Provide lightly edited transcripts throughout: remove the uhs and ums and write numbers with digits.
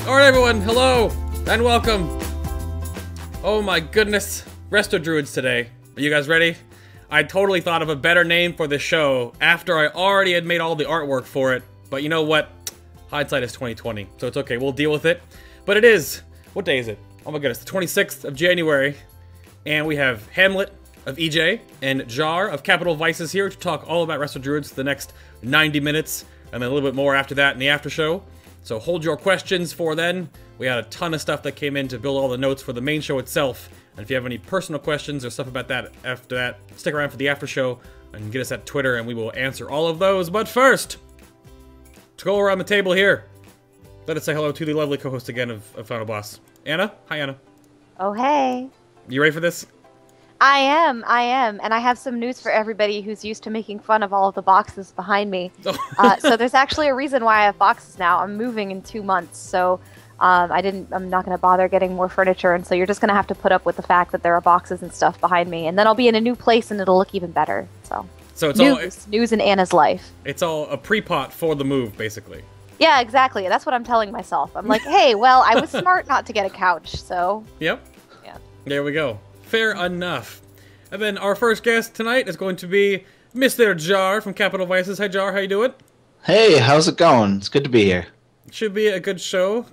Alright everyone, hello, and welcome. Oh my goodness, Resto Druids today. Are you guys ready? I totally thought of a better name for this show after I already had made all the artwork for it, but you know what? Hindsight is 2020, so it's okay, we'll deal with it. But it is, what day is it? Oh my goodness, the 26th of January, and we have Hamlet of EJ and Jarre of Capital Vices here to talk all about Resto Druids for the next 90 minutes, and then a little bit more after that in the after show. So hold your questions for then. We had a ton of stuff that came in to build all the notes for the main show itself. And if you have any personal questions or stuff about that after that, stick around for the after show and get us at Twitter and we will answer all of those. But first, to go around the table here, let us say hello to the lovely co-host again of Final Boss. Anna? Hi, Anna. Oh, hey. You ready for this? I am, and I have some news for everybody who's used to making fun of all of the boxes behind me. So there's actually a reason why I have boxes now. I'm moving in 2 months, so I'm not going to bother getting more furniture, and so you're just going to have to put up with the fact that there are boxes and stuff behind me, and then I'll be in a new place and it'll look even better. So it's news in Anna's life. It's all a pre-pot for the move, basically. Yeah, exactly. That's what I'm telling myself. I'm like, hey, well, I was smart not to get a couch, so... Yep. Yeah. There we go. Fair enough. And then our first guest tonight is going to be Mr. Jarre from Capital Vices. Hi, Jarre. How you doing? Hey, how's it going? It's good to be here. It should be a good show.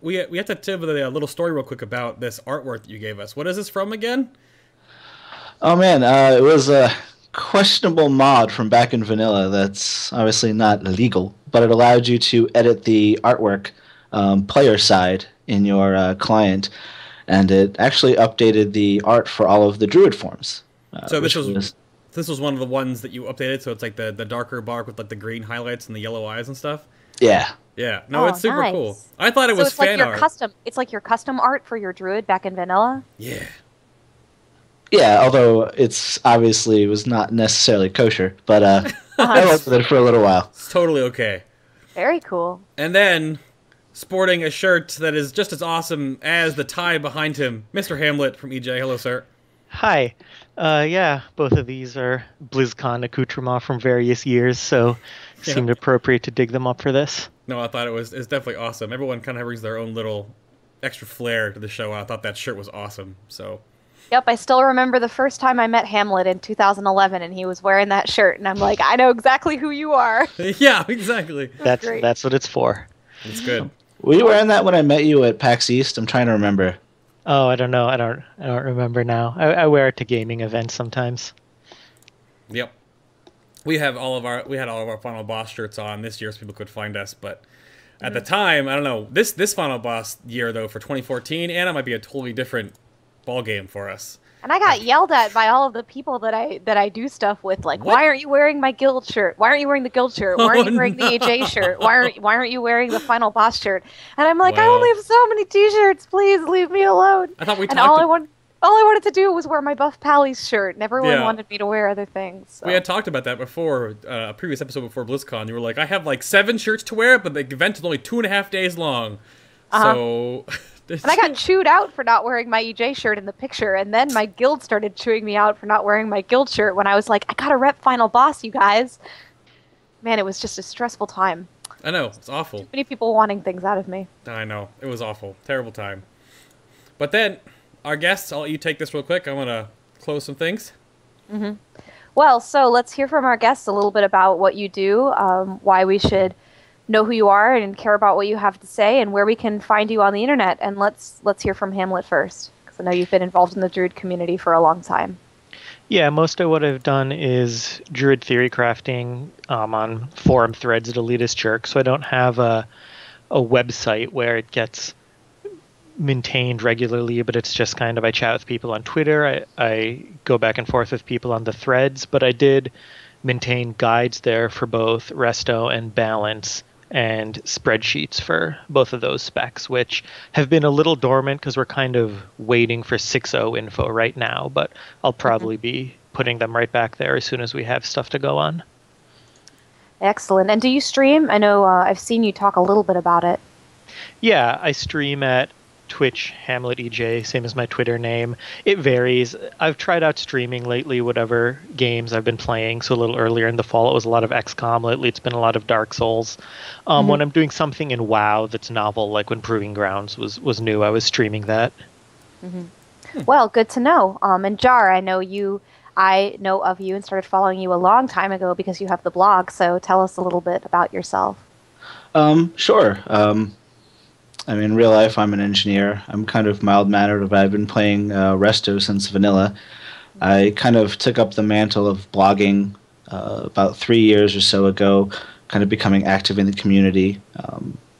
We have to tell a little story real quick about this artwork that you gave us. What is this from again? Oh man, it was a questionable mod from back in vanilla that's obviously not legal, but it allowed you to edit the artwork player side in your client. And it actually updated the art for all of the Druid forms. So this was one of the ones that you updated. So it's like the darker bark with like the green highlights and the yellow eyes and stuff. Yeah. Yeah. No, it's super cool. I thought it was fan art. It's like your custom art for your Druid back in vanilla. Yeah. Yeah, although it's obviously was not necessarily kosher, but I worked with it for a little while. It's totally okay. Very cool. And then, sporting a shirt that is just as awesome as the tie behind him, Mr. Hamlet from EJ. Hello, sir. Hi. Yeah, both of these are BlizzCon accoutrements from various years, so it seemed appropriate to dig them up for this. No, I thought it's definitely awesome. Everyone kind of brings their own little extra flair to the show, and I thought that shirt was awesome. So. Yep, I still remember the first time I met Hamlet in 2011, and he was wearing that shirt, and I'm like, I know exactly who you are. Yeah, exactly. That's what it's for. It's good. Were you wearing that when I met you at PAX East? I'm trying to remember. Oh, I don't know. I don't remember now. I wear it to gaming events sometimes. Yep. We had all of our Final Boss shirts on this year so people could find us, but at the time, I don't know. This Final Boss year though for 2014, Anna might be a totally different ball game for us. And I got yelled at by all of the people that I do stuff with, like, what? Why aren't you wearing my guild shirt? Why aren't you wearing the guild shirt? Why aren't you wearing the AJ shirt? Why aren't you wearing the Final Boss shirt? And I'm like, I only have so many T-shirts. Please leave me alone. I thought we talked. All I wanted to do was wear my Buff Pally's shirt, and everyone wanted me to wear other things. So. We had talked about that before, a previous episode before BlizzCon. You were like, I have like 7 shirts to wear, but the event is only 2.5 days long. So. And I got chewed out for not wearing my EJ shirt in the picture, and then my guild started chewing me out for not wearing my guild shirt when I was like, I gotta rep Final Boss, you guys. Man, it was just a stressful time. I know, it's awful. Too many people wanting things out of me. I know, it was awful. Terrible time. But then, our guests, I'll let you take this real quick. I want to close some things. Mm-hmm. Well, so let's hear from our guests a little bit about what you do, why we should know who you are and care about what you have to say, and where we can find you on the internet. And let's hear from Hamlet first, because I know you've been involved in the Druid community for a long time. Yeah, most of what I've done is Druid theory crafting on forum threads at Elitist Jerk, so I don't have a website where it gets maintained regularly, but it's just kind of I chat with people on Twitter, I go back and forth with people on the threads, but I did maintain guides there for both Resto and Balance, and spreadsheets for both of those specs, which have been a little dormant because we're kind of waiting for 6.0 info right now, but I'll probably be putting them right back there as soon as we have stuff to go on. Excellent. And do you stream? I know I've seen you talk a little bit about it. Yeah, I stream at Twitch, Hamlet EJ, same as my Twitter name. It varies. I've tried out streaming lately, whatever games I've been playing. So a little earlier in the fall, it was a lot of XCOM. Lately, it's been a lot of Dark Souls. When I'm doing something in WoW that's novel, like when Proving Grounds was new, I was streaming that. Well, good to know. And Jar, I know of you and started following you a long time ago because you have the blog. So tell us a little bit about yourself. Sure. I mean, in real life, I'm an engineer. I'm kind of mild-mannered, but I've been playing Resto since vanilla. I kind of took up the mantle of blogging about 3 years or so ago, kind of becoming active in the community,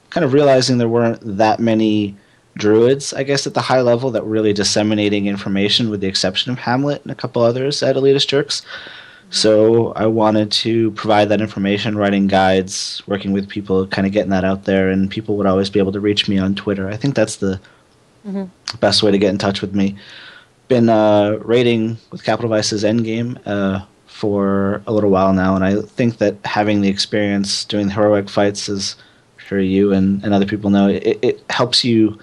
kind of realizing there weren't that many Druids, I guess, at the high level that were really disseminating information, with the exception of Hamlet and a couple others at Elitist Jerks. So I wanted to provide that information, writing guides, working with people, kind of getting that out there, and people would always be able to reach me on Twitter. I think that's the best way to get in touch with me. Been raiding with Capital Vice's Endgame for a little while now, and I think that having the experience doing the heroic fights, as I'm sure you and other people know, it helps you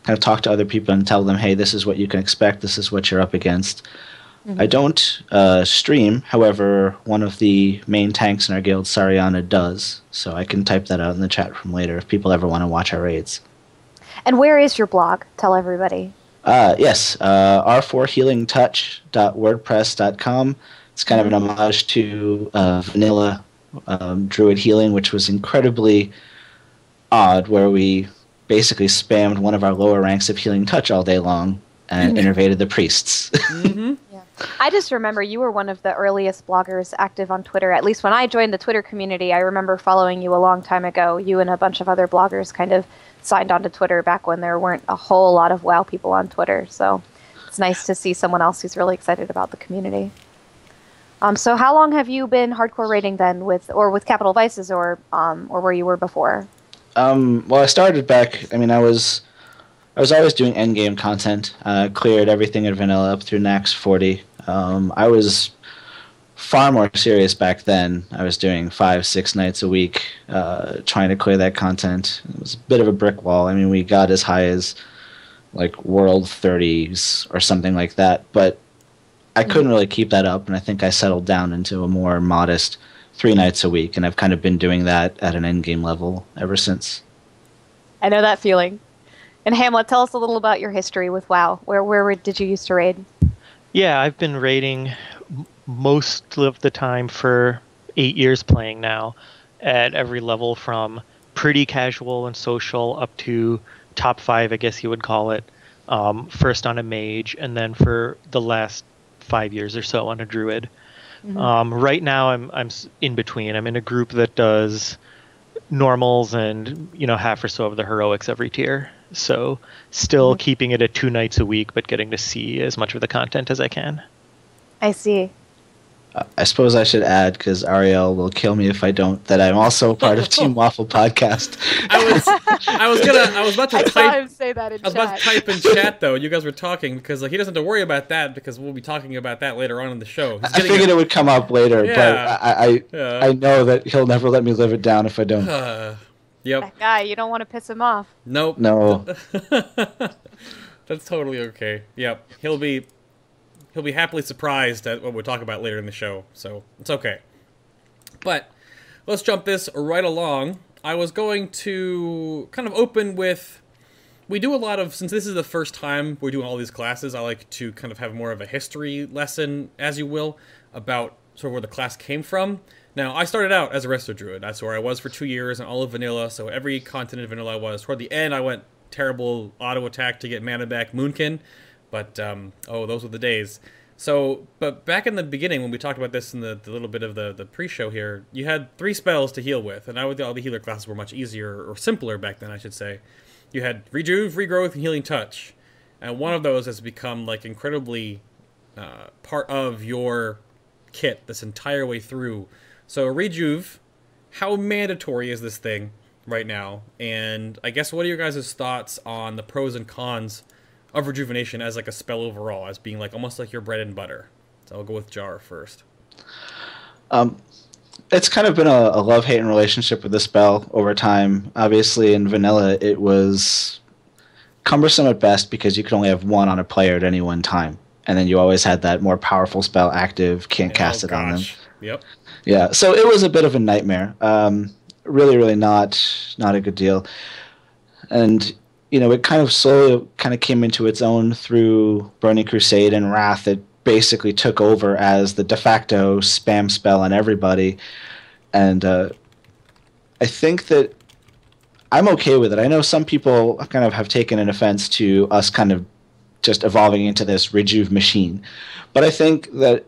kind of talk to other people and tell them, hey, this is what you can expect, this is what you're up against. I don't stream, however, one of the main tanks in our guild, Sariana, does, so I can type that out in the chat from later if people ever want to watch our raids. And where is your blog? Tell everybody. Yes, r4healingtouch.wordpress.com. It's kind of an homage to vanilla Druid healing, which was incredibly odd, where we basically spammed one of our lower ranks of Healing Touch all day long and innervated the priests. I just remember you were one of the earliest bloggers active on Twitter. At least when I joined the Twitter community, I remember following you a long time ago. You and a bunch of other bloggers kind of signed on to Twitter back when there weren't a whole lot of WoW people on Twitter. So it's nice to see someone else who's really excited about the community. So how long have you been hardcore raiding then, with Capital Vices, or where you were before? Well, I started back. I mean, I was always doing endgame content. Cleared everything in vanilla up through Nax 40. I was far more serious back then. I was doing 5-6 nights a week, trying to clear that content. It was a bit of a brick wall. I mean, we got as high as like World 30s or something like that, but I couldn't really keep that up, and I think I settled down into a more modest 3 nights a week, and I've kind of been doing that at an endgame level ever since. I know that feeling. And Hamlet, tell us a little about your history with WoW. Where did you used to raid? Yeah, I've been raiding most of the time for 8 years playing now, at every level from pretty casual and social up to top 5, I guess you would call it. First on a mage, and then for the last 5 years or so on a druid. Right now I'm in between. I'm in a group that does normals and half or so of the heroics every tier. So still keeping it at 2 nights a week, but getting to see as much of the content as I can. I see. I suppose I should add, because Ariel will kill me if I don't, that I'm also part of Team Waffle Podcast. I was about to type. Say that in chat. I was about to type in chat though. You guys were talking, because he doesn't have to worry about that, because we'll be talking about that later on in the show. I figured it would come up later, but I know that he'll never let me live it down if I don't. Yep. That guy, you don't want to piss him off. Nope. No. That's totally okay. Yep. He'll be happily surprised at what we'll talk about later in the show, so it's okay. But let's jump this right along. I was going to kind of open with, we do a lot of, since this is the first time we're doing all these classes, I like to kind of have more of a history lesson, as you will, about sort of where the class came from. Now, I started out as a Resto Druid. That's where I was for 2 years in all of vanilla, so every continent in vanilla I was. Toward the end, I went terrible auto attack to get mana back Moonkin. But, those were the days. So, but back in the beginning, when we talked about this in the little bit of the pre-show here, you had 3 spells to heal with, and I would think all the healer classes were much easier, or simpler back then, I should say. You had Rejuve, Regrowth, and Healing Touch. And one of those has become, like, incredibly part of your kit this entire way through. So, Rejuve, how mandatory is this thing right now? And I guess what are your guys' thoughts on the pros and cons of Rejuvenation as like a spell overall, as being like almost like your bread and butter? So I'll go with Jar first. It's kind of been a love-hate relationship with the spell over time. Obviously, in vanilla, it was cumbersome at best because you could only have one on a player at any one time. And then you always had that more powerful spell active, can't cast it on them. Yep. Yeah, so it was a bit of a nightmare. Really, really not a good deal. And, it kind of slowly came into its own through Burning Crusade and Wrath. It basically took over as the de facto spam spell on everybody. And I think that I'm okay with it. I know some people kind of have taken an offense to us kind of just evolving into this Rejuve machine. But I think that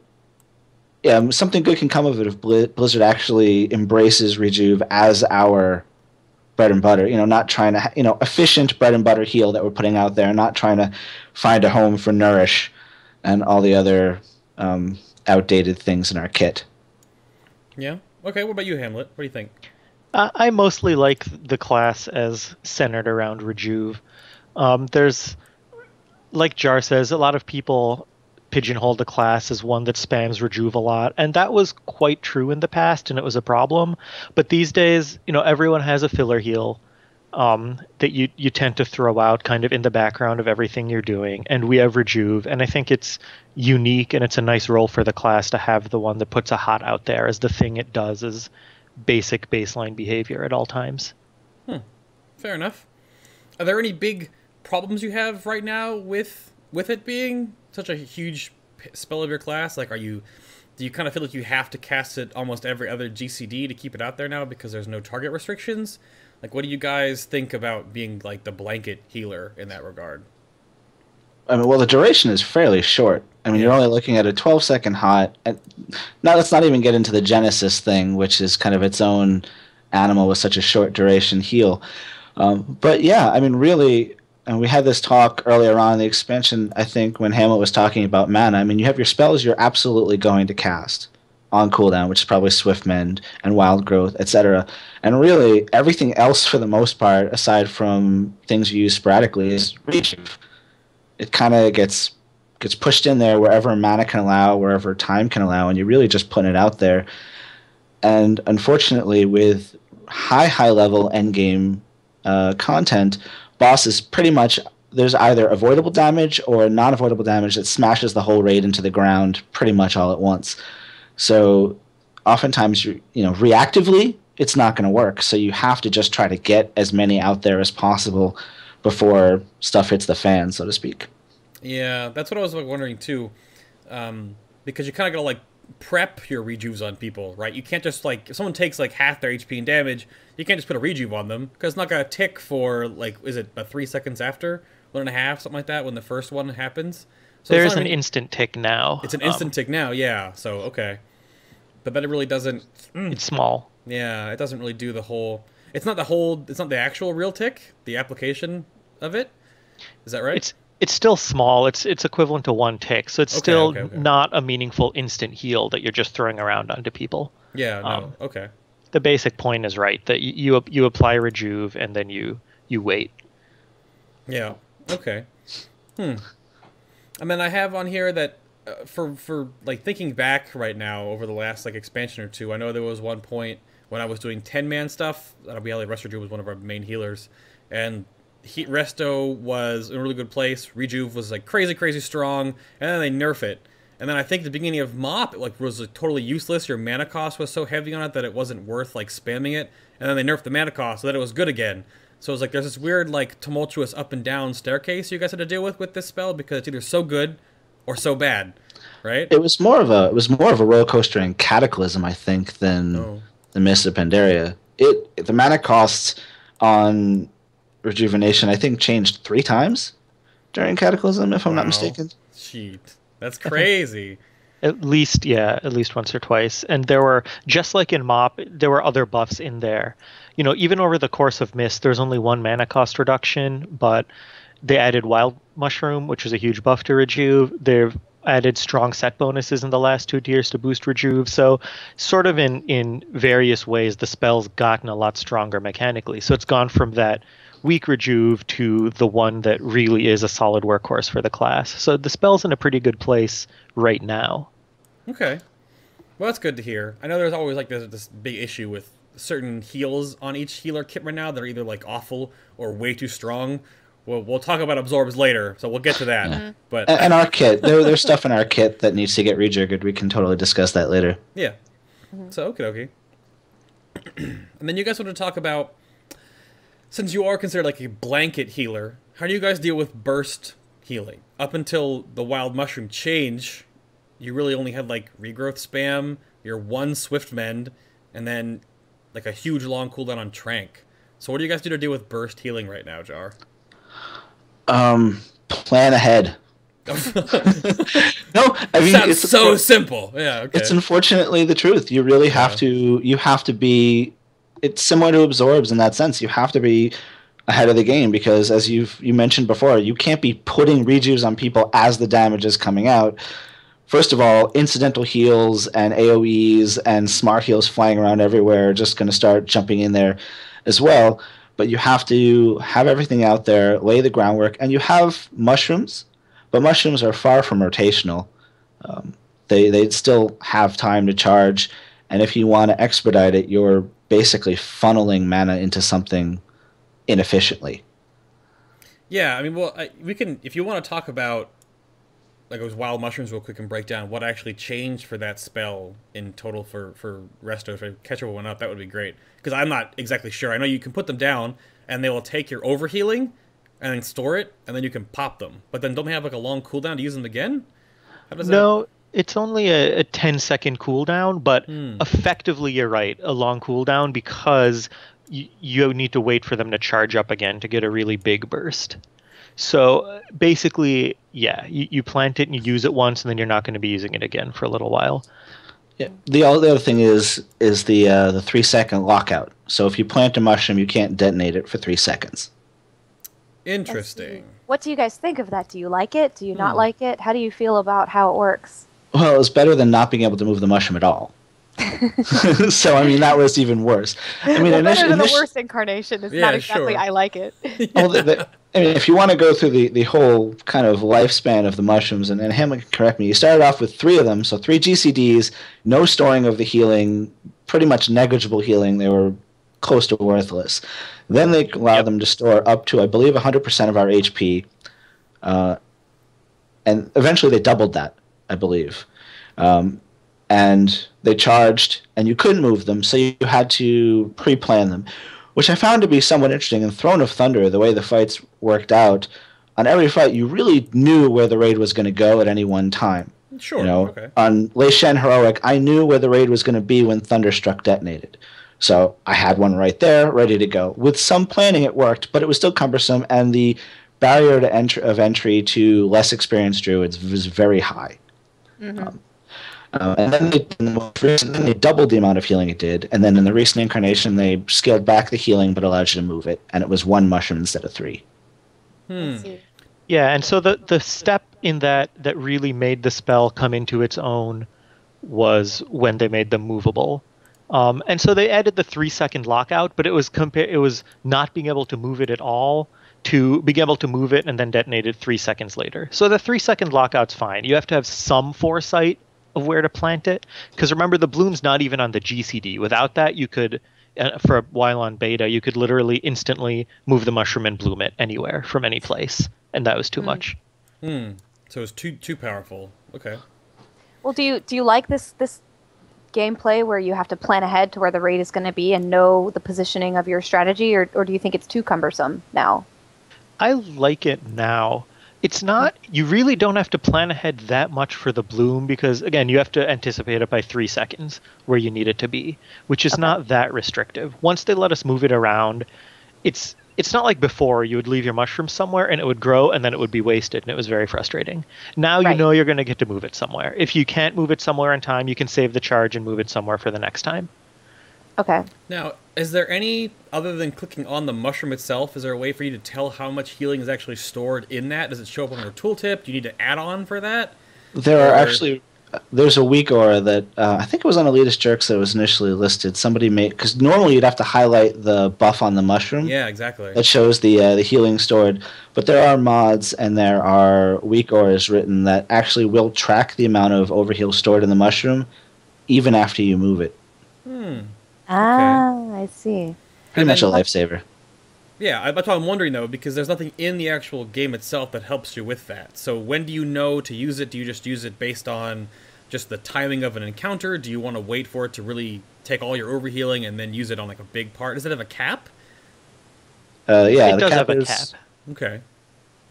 something good can come of it if Blizzard actually embraces Rejuve as our bread and butter. Not trying to, efficient bread and butter heal that we're putting out there, not trying to find a home for Nourish and all the other outdated things in our kit. Yeah. Okay, what about you, Hamlet? What do you think? I mostly like the class as centered around Rejuve. There's, like Jar says, a lot of people pigeonhole the class as one that spams Rejuve a lot, and that was quite true in the past, and it was a problem. But these days, everyone has a filler heal that you tend to throw out kind of in the background of everything you're doing, and we have Rejuve, and I think it's unique, and it's a nice role for the class to have the one that puts a hot out there as the thing it does is basic baseline behavior at all times. Fair enough. Are there any big problems you have right now with it being such a huge spell of your class? Like, do you kind of feel like you have to cast it almost every other GCD to keep it out there now because there's no target restrictions? Like, what do you guys think about being like the blanket healer in that regard? I mean, well, the duration is fairly short. I mean, you're only looking at a 12-second hot. And now, let's not even get into the Genesis thing, which is kind of its own animal with such a short duration heal. But yeah, I mean, really, and we had this talk earlier on in the expansion, I think, when Hamlet was talking about mana. I mean, you have your spells you're absolutely going to cast on cooldown, which is probably Swift Mend and Wild Growth, etc. And really, everything else, for the most part, aside from things you use sporadically, is Rejuve. It kind of gets pushed in there wherever mana can allow, wherever time can allow, and you're really just putting it out there. And unfortunately, with high level endgame content, bosses pretty much, there's either avoidable damage or non-avoidable damage that smashes the whole raid into the ground pretty much all at once. So oftentimes, reactively, it's not going to work. So you have to just try to get as many out there as possible before stuff hits the fan, so to speak. Yeah, that's what I was wondering too, because you kind of gotta prep your rejuves on people, right? You can't just if someone takes half their HP and damage, you can't just put a rejuve on them because it's not gonna tick for is it about 3 seconds after, 1.5, something like that, when the first one happens. So there's an instant tick now. It's an instant tick now, yeah. So okay, but then it really doesn't. It's small. Yeah, it doesn't really do the whole. It's not the actual real tick, the application of it. Is that right? It's still small. It's equivalent to 1 tick, so it's still not a meaningful instant heal that you're just throwing around onto people. Yeah, no, okay. The basic point is right, that you apply Rejuve and then you wait. Yeah, okay. And then I have on here that for thinking back right now over the last expansion or two, I know there was one point when I was doing 10-man stuff. Resto Druid was one of our main healers, and Resto was in a really good place. Rejuve was crazy strong, and then they nerf it. And then I think the beginning of Mop, it was totally useless. Your mana cost was so heavy on it that it wasn't worth spamming it. And then they nerfed the mana cost so that it was good again. So it was there's this weird tumultuous up and down staircase you guys had to deal with this spell because it's either so good or so bad, right? It was more of a roller coaster in Cataclysm, I think, than the Mist of Pandaria. The mana costs on Rejuvenation, I think, changed 3 times during Cataclysm, if I'm not mistaken. Sheet. That's crazy. At least once or twice. And there were, just like in Mop, there were other buffs in there. Even over the course of Mist, there's only 1 mana cost reduction, but they added Wild Mushroom, which is a huge buff to Rejuve. They've added strong set bonuses in the last 2 tiers to boost Rejuve. So sort of in various ways, the spell's gotten a lot stronger mechanically. So it's gone from that weak Rejuve to the one that really is a solid workhorse for the class. So the spell's in a pretty good place right now. Okay. Well, that's good to hear. I know there's always this big issue with certain heals on each healer kit right now that are either awful or way too strong, we'll talk about absorbs later, so we'll get to that. Yeah. But and our kit, there's stuff in our kit that needs to get rejiggered. We can totally discuss that later. Yeah. So okay. And then you guys want to talk about, since you are considered like a blanket healer, how do you guys deal with burst healing? Up until the wild mushroom change, you really only had like regrowth spam, your one swift mend, and then like a huge long cooldown on trank. So what do you guys do to deal with burst healing right now, Jar? Plan ahead. No, I mean Sounds it's so simple. Yeah, okay. It's unfortunately the truth. You really have to. You have to be. It's similar to absorbs in that sense. You have to be ahead of the game because, as you mentioned before, you can't be putting rejuves on people as the damage is coming out. First of all, incidental heals and AoEs and smart heals flying around everywhere are just going to start jumping in there as well. But you have to have everything out there, lay the groundwork, and you have mushrooms. But mushrooms are far from rotational. They still have time to charge, and if you want to expedite it, you're basically funneling mana into something inefficiently. Yeah, I mean, well, we can, if you want to talk about like those wild mushrooms real quick and break down what actually changed for that spell in total for Resto. If I catch everyone up, that would be great. Because I'm not exactly sure. I know you can put them down, and they will take your overhealing, and then store it, and then you can pop them. But then don't they have like a long cooldown to use them again? How does No, it's only a 10-second cooldown, but effectively you're right, a long cooldown because you need to wait for them to charge up again to get a really big burst. So basically, yeah, you plant it and you use it once, and then you're not going to be using it again for a little while. Yeah. The other thing is the 3-second lockout. So if you plant a mushroom, you can't detonate it for 3 seconds. Interesting. What do you guys think of that? Do you like it? Do you not like it? How do you feel about how it works? Well, it's better than not being able to move the mushroom at all. So, I mean, that was even worse. I mean, better than the worst incarnation is not exactly, sure. I like it. Well, I mean, if you want to go through the whole kind of lifespan of the mushrooms, and Hamlet can correct me, you started off with 3 of them, so 3 GCDs, no storing of the healing, pretty much negligible healing. They were close to worthless. Then they allowed them to store up to, I believe, 100% of our HP. And eventually they doubled that, I believe. And they charged, and you couldn't move them, so you had to pre-plan them, which I found to be somewhat interesting. In Throne of Thunder, the way the fights worked out, on every fight you really knew where the raid was going to go at any one time. Sure, you know, okay. On Lei Shen Heroic, I knew where the raid was going to be when Thunderstruck detonated. So I had one right there, ready to go. With some planning, it worked, but it was still cumbersome, and the barrier to entry to less experienced druids was very high. Mm-hmm. And then they doubled the amount of healing it did, and then in the recent incarnation, they scaled back the healing but allowed you to move it, and it was 1 mushroom instead of 3. Yeah, and so the step in that really made the spell come into its own was when they made them movable. And so they added the 3-second lockout, but it was not being able to move it at all to being able to move it and then detonate it 3 seconds later. So the 3-second lockout's fine. You have to have some foresight of where to plant it, because remember, the bloom's not even on the GCD. Without that, you could, for a while on beta, you could literally instantly move the mushroom and bloom it anywhere from any place, and that was too much. So it's too powerful. Okay. Well, do you like this gameplay where you have to plan ahead to where the raid is going to be and know the positioning of your strategy, or do you think it's too cumbersome now? I like it now. It's not, you really don't have to plan ahead that much for the bloom because, again, you have to anticipate it by 3 seconds where you need it to be, which is not that restrictive. Once they let us move it around, it's not like before you would leave your mushroom somewhere and it would grow and then it would be wasted, and it was very frustrating. Now you know you're going to get to move it somewhere. If you can't move it somewhere in time, you can save the charge and move it somewhere for the next time. Okay. Now, is there any, other than clicking on the mushroom itself, is there a way for you to tell how much healing is actually stored in that? Does it show up on your tooltip? Do you need to add on for that? There's a weak aura that, I think it was on Elitist Jerks that was initially listed. Somebody made, because normally you'd have to highlight the buff on the mushroom. Yeah, exactly. That shows the healing stored. But there are mods and there are weak auras written that actually will track the amount of overheal stored in the mushroom even after you move it. Ah, I see. Pretty much a lifesaver. Yeah, that's what I'm wondering, though, because there's nothing in the actual game itself that helps you with that. So when do you know to use it? Do you just use it based on just the timing of an encounter? Do you want to wait for it to really take all your overhealing and then use it on, like, a big part? Does it have a cap? Yeah, it does have a cap. Okay.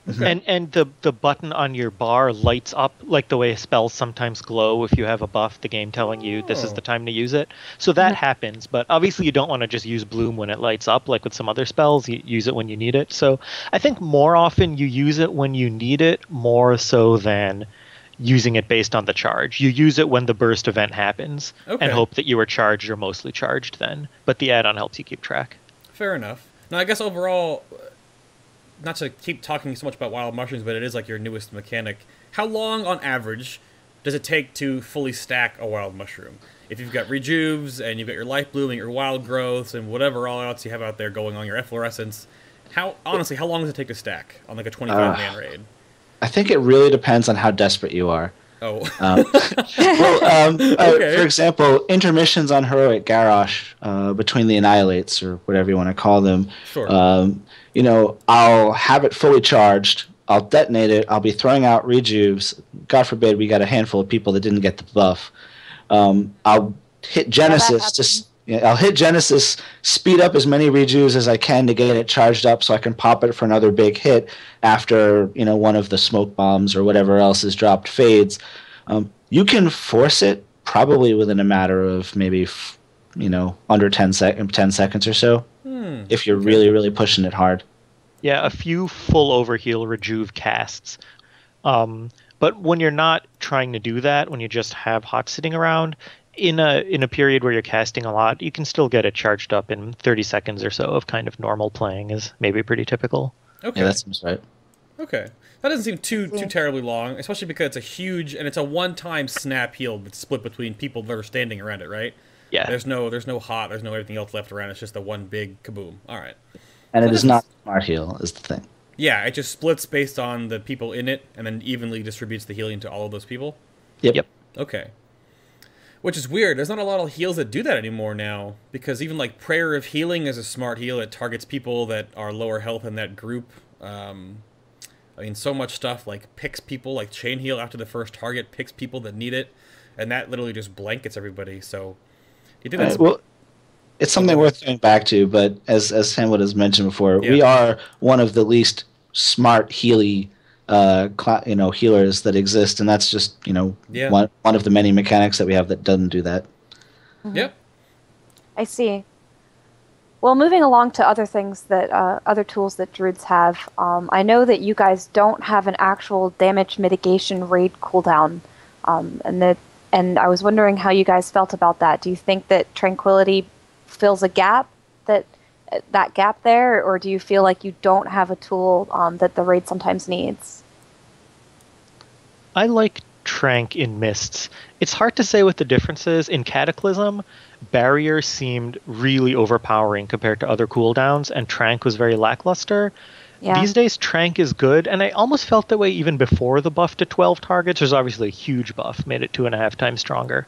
And the button on your bar lights up like the way spells sometimes glow if you have a buff, the game telling you this is the time to use it. So that happens, but obviously you don't want to just use bloom when it lights up like with some other spells. You use it when you need it. So I think more often you use it when you need it more so than using it based on the charge. You use it when the burst event happens and hope that you are charged or mostly charged then. But the add-on helps you keep track. Fair enough. Now, I guess overall, not to keep talking so much about wild mushrooms, but it is like your newest mechanic. How long, on average, does it take to fully stack a wild mushroom? If you've got rejuves, and you've got your life blooming, your wild growths, and whatever all else you have out there going on, your efflorescence, honestly, how long does it take to stack on like a 25-man raid? I think it really depends on how desperate you are. Oh. Okay. For example, intermissions on Heroic Garrosh between the Annihilates, or whatever you want to call them. Sure. I'll have it fully charged. I'll detonate it. I'll be throwing out rejuves. God forbid we got a handful of people that didn't get the buff. I'll hit Genesis I'll hit Genesis, speed up as many rejuves as I can to get it charged up so I can pop it for another big hit after, one of the smoke bombs or whatever else is dropped fades. You can force it probably within a matter of maybe, under 10 seconds or so if you're really, really pushing it hard. Yeah, a few full overheal rejuve casts. But when you're not trying to do that, when you just have hot sitting around, in a period where you're casting a lot, you can still get it charged up in 30 seconds or so of kind of normal playing is maybe pretty typical. Okay. Yeah, that seems right. Okay. That doesn't seem too terribly long, especially because it's a huge, and it's a one-time snap heal that's split between people that are standing around it, right? Yeah. There's no hot, there's no everything else left around, it's just a one big kaboom. All right. And it is not smart heal, is the thing. Yeah, it just splits based on the people in it, and then evenly distributes the healing to all of those people? Yep. Okay. Which is weird. There's not a lot of heals that do that anymore now, because even like Prayer of Healing is a smart heal. It targets people that are lower health in that group. So much stuff like picks people, like Chain Heal after the first target picks people that need it, and that literally just blankets everybody. So, you think that's well, it's something worth going back to. But as Hamlet has mentioned before, we are one of the least smart healy healers that exist, and that's just one of the many mechanics that we have that doesn't do that. Mm-hmm. Yep. I see. Well, moving along to other things that other tools that druids have, I know that you guys don't have an actual damage mitigation raid cooldown, and I was wondering how you guys felt about that. Do you think that Tranquility fills a gap, that gap there, or do you feel like you don't have a tool that the raid sometimes needs? I like Trank in Mists. It's hard to say what the difference is. In Cataclysm, Barrier seemed really overpowering compared to other cooldowns, and Trank was very lackluster. Yeah. These days, Trank is good, and I almost felt that way even before the buff to 12 targets. There's obviously a huge buff, made it 2.5 times stronger.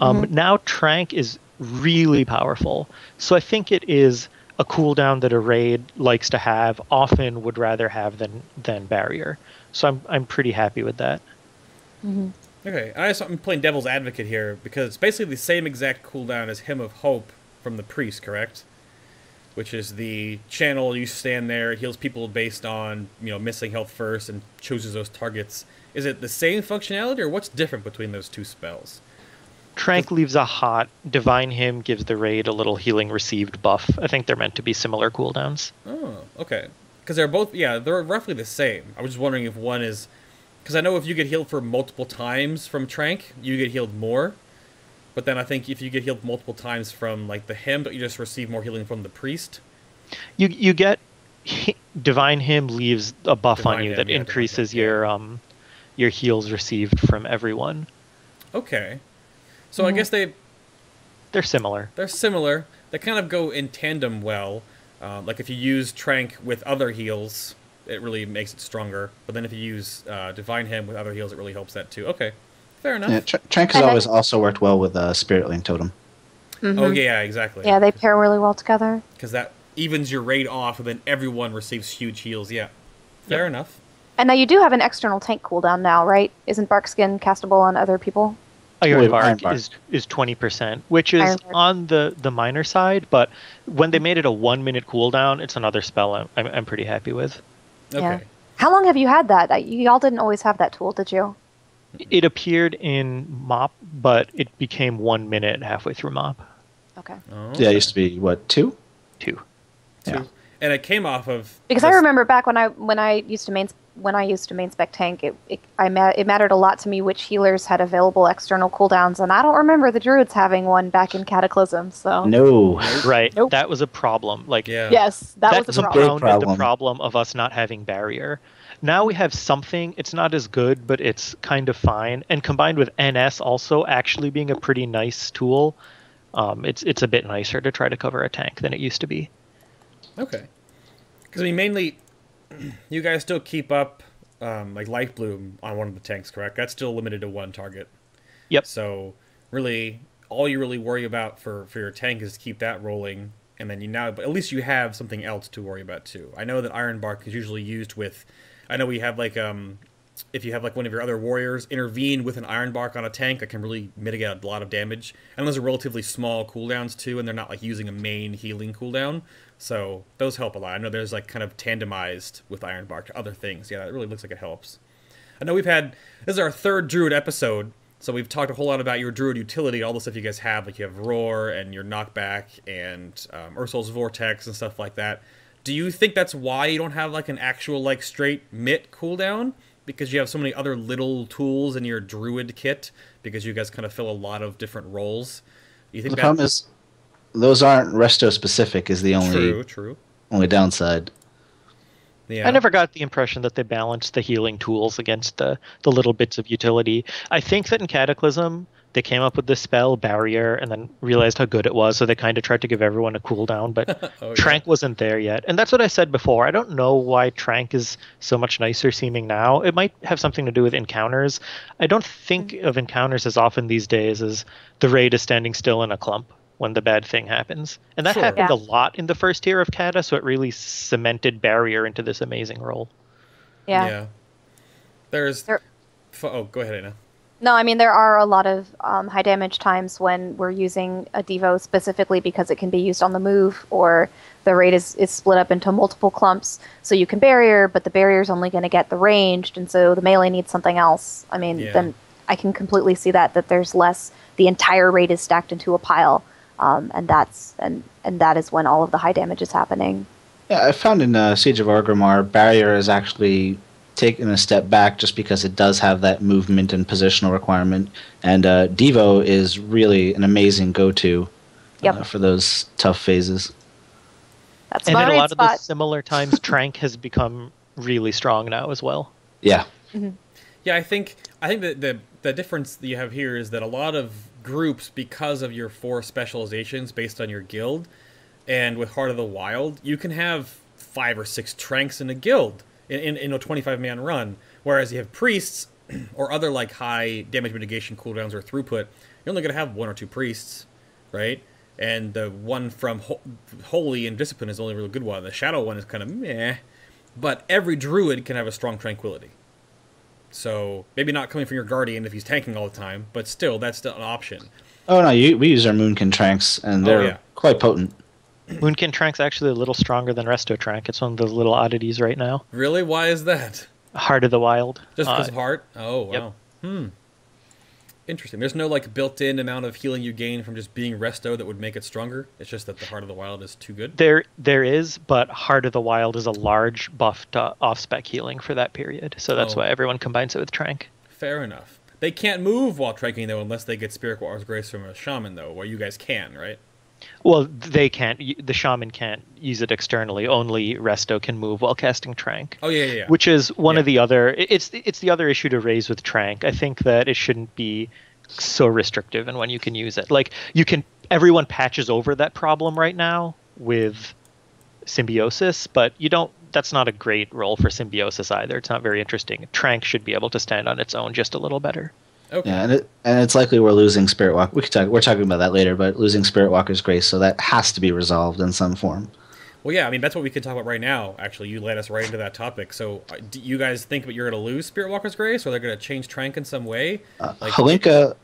Now Trank is really powerful, so I think it is a cooldown that a raid likes to have, often would rather have than Barrier. So I'm pretty happy with that. Mm-hmm. Okay, I'm playing devil's advocate here, because it's basically the same exact cooldown as Hymn of Hope from the Priest, correct? Which is the channel, you stand there, it heals people based on, missing health first, and chooses those targets. Is it the same functionality, or what's different between those two spells? Trank leaves a hot, Divine Hymn gives the raid a little healing received buff. I think they're meant to be similar cooldowns. Oh, okay. Because they're both, they're roughly the same. I was just wondering if one is... Because I know if you get healed for multiple times from Trank, you get healed more. But then I think if you get healed multiple times from, like, the Hymn, don't you just receive more healing from the Priest? You get... Divine Hymn leaves a buff on you that increases your heals received from everyone. Okay. So I guess they're similar. They're similar. They kind of go in tandem well. Like if you use Trank with other heals, it really makes it stronger. But then if you use Divine Hymn with other heals, it really helps that too. Okay, fair enough. Yeah, Trank has always also worked well with Spirit Link Totem. Mm-hmm. Oh yeah, exactly. Yeah, they pair really well together. Because that evens your raid off, and then everyone receives huge heals. Yeah, fair enough. And now you do have an external tank cooldown now, right? Isn't Barkskin castable on other people? Iron Bark is 20%, which is on the minor side, but when they made it a 1-minute cooldown, it's another spell I'm pretty happy with. Okay. Yeah. How long have you had that? Y'all didn't always have that tool, did you? It appeared in MOP, but it became 1 minute halfway through MOP. Okay. Oh, okay. Yeah, it used to be, what, 2? 2. Yeah. And it came off of... Because I remember back when I used to main spec tank, it mattered a lot to me which healers had available external cooldowns, and I don't remember the Druids having one back in Cataclysm. So no, right, that was a problem. Like, yes, that was a problem. The problem of us not having barrier. Now we have something. It's not as good, but it's kind of fine. And combined with NS also actually being a pretty nice tool, it's a bit nicer to try to cover a tank than it used to be. Okay, because I mean mainly. You guys still keep up like Light Bloom on one of the tanks, correct? That's still limited to 1 target. Yep. So really, all you really worry about for your tank is to keep that rolling, and then but at least you have something else to worry about too. I know that Iron Bark is usually used with. I know we have like if you have like one of your other warriors intervene with an Iron Bark on a tank, that can really mitigate a lot of damage. And those are relatively small cooldowns too, and they're not like using a main healing cooldown. So those help a lot. I know there's like kind of tandemized with Iron Bark to other things. Yeah, that really looks like it helps. I know this is our 3rd Druid episode, so we've talked a whole lot about your Druid utility, all the stuff you guys have, like you have Roar and your Knockback and Ursul's Vortex and stuff like that. Do you think that's why you don't have like an actual like straight mitt cooldown? Because you have so many other little tools in your Druid kit, because you guys kind of fill a lot of different roles. You think the problem is those aren't Resto specific is the only downside. Yeah. I never got the impression that they balanced the healing tools against the little bits of utility. I think that in Cataclysm, they came up with this spell, Barrier, and then realized how good it was, so they kind of tried to give everyone a cooldown, but Trank wasn't there yet. And that's what I said before. I don't know why Trank is so much nicer seeming now. It might have something to do with encounters. I don't think of encounters as often these days as the raid is standing still in a clump when the bad thing happens. And that happened a lot in the first tier of Kata, so it really cemented Barrier into this amazing role. Yeah. Oh, go ahead, Anna. No, I mean, there are a lot of high damage times when we're using a Devo specifically because it can be used on the move, or the raid is split up into multiple clumps. So you can barrier, but the barrier's only going to get the ranged, and so the melee needs something else. I mean, then I can completely see that there's less, the entire raid is stacked into a pile, and that is when all of the high damage is happening. Yeah, I found in Siege of Orgrimmar, barrier is actually taken a step back just because it does have that movement and positional requirement, and Devo is really an amazing go-to for those tough phases. That's and my in a lot spot. of the similar times, Trank has become really strong now as well. Yeah. Mm-hmm. Yeah, I think that the difference that you have here is that a lot of groups, because of your 4 specializations based on your guild, and with Heart of the Wild, you can have 5 or 6 Tranks in a guild in a 25-man run, whereas you have priests or other like high damage mitigation cooldowns or throughput, you're only going to have 1 or 2 priests, right? And the one from Holy and Discipline is the only really good one. The Shadow one is kind of meh, but every Druid can have a strong Tranquility. So maybe not coming from your Guardian if he's tanking all the time, but still, that's still an option. Oh no, we use our Moonkin Tranks, and they're quite potent. Moonkin Trank's actually a little stronger than Resto Trank. It's one of the little oddities right now. Really? Why is that? Heart of the Wild. Just because of Heart? Oh, wow. Yep. Interesting. There's no like built-in amount of healing you gain from just being Resto that would make it stronger? It's just that the Heart of the Wild is too good? There is, but Heart of the Wild is a large buff to off-spec healing for that period, so that's why everyone combines it with Trank. Fair enough. They can't move while tranking, though, unless they get Spirit War's Grace from a Shaman, though, where you guys can, right? Well, they can't. The Shaman can't use it externally. Only Resto can move while casting Trank. Oh, yeah. Which is one of the other... It's the other issue to raise with Trank. I think that it shouldn't be so restrictive in when you can use it. Like, everyone patches over that problem right now with Symbiosis, but that's not a great role for Symbiosis either. It's not very interesting. Trank should be able to stand on its own just a little better. Okay. Yeah, and it's likely we're losing Spirit Walk. We're talking about that later, but losing Spirit Walker's Grace, so that has to be resolved in some form. Well, yeah, I mean, that's what we could talk about right now, actually. You led us right into that topic. So, do you guys think that you're going to lose Spirit Walker's Grace, or they're going to change Trank in some way? Halinka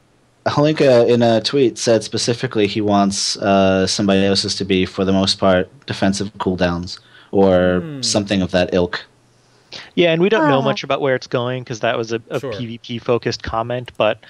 in a tweet said specifically he wants Symbiosis to be, for the most part, defensive cooldowns, or something of that ilk. Yeah, and we don't know much about where it's going, because that was a Sure. PvP-focused comment, but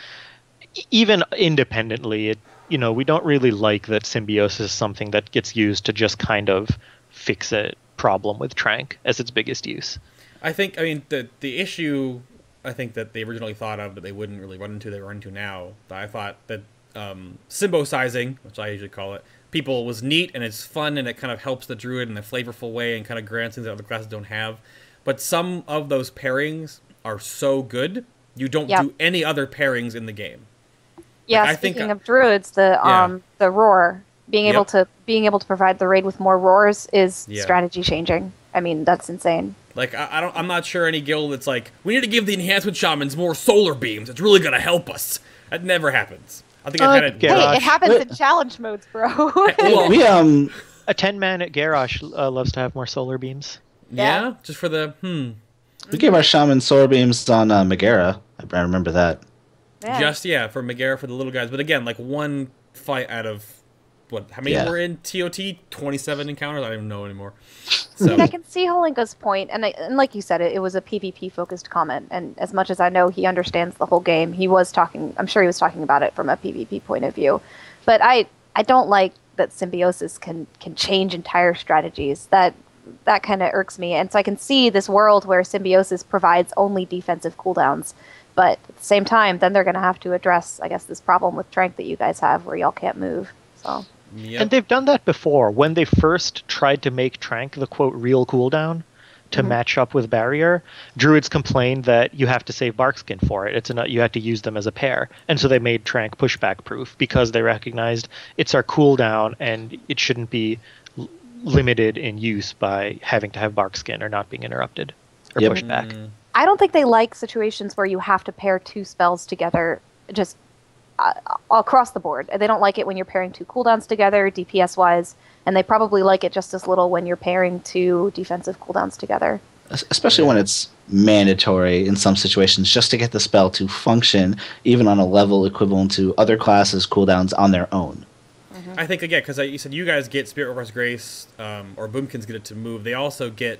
even independently, we don't really like that Symbiosis is something that gets used to just kind of fix a problem with Trank as its biggest use. I mean, the issue I think that they originally thought of that they wouldn't really run into, they run into now. I thought that symbosizing, which I usually call it, people was neat and it's fun and it kind of helps the druid in a flavorful way and kind of grants things that other classes don't have. But some of those pairings are so good, you don't do any other pairings in the game. Yeah, Like, speaking of druids, the roar, being able to provide the raid with more roars is strategy changing. I mean, that's insane. Like, I'm not sure any guild that's like, we need to give the enhancement shamans more solar beams. It's really gonna help us. That never happens. I think I've had it. Hey, it happens in challenge modes, bro. Well, a 10-man at Garrosh loves to have more solar beams. Yeah, just for the We gave our shaman solar beams on Megara. I remember that. Yeah. Just for Megara for the little guys. But again, like one fight out of how many were in TOT? 27 encounters? I don't even know anymore. So I can see Holinka's point, and like you said, it was a PvP focused comment. And as much as I know he understands the whole game, he was talking. I'm sure he was talking about it from a PvP point of view. But I don't like that Symbiosis can change entire strategies. That kind of irks me. And so I can see this world where Symbiosis provides only defensive cooldowns. But at the same time, then they're going to have to address, I guess, this problem with Trank that you guys have where y'all can't move. So. Yep. And they've done that before. When they first tried to make Trank the, quote, real cooldown to match up with Barrier, Druids complained that you have to save Barkskin for it. You have to use them as a pair. And so they made Trank pushback proof because they recognized it's our cooldown and it shouldn't be limited in use by having to have Barkskin or not being interrupted or pushed back. I don't think they like situations where you have to pair two spells together just across the board. They don't like it when you're pairing two cooldowns together, DPS-wise, and they probably like it just as little when you're pairing two defensive cooldowns together. Especially when it's mandatory in some situations just to get the spell to function, even on a level equivalent to other classes' cooldowns on their own. I think, again, because you said you guys get Spirit Walker's Grace, or Boomkins get it to move. They also get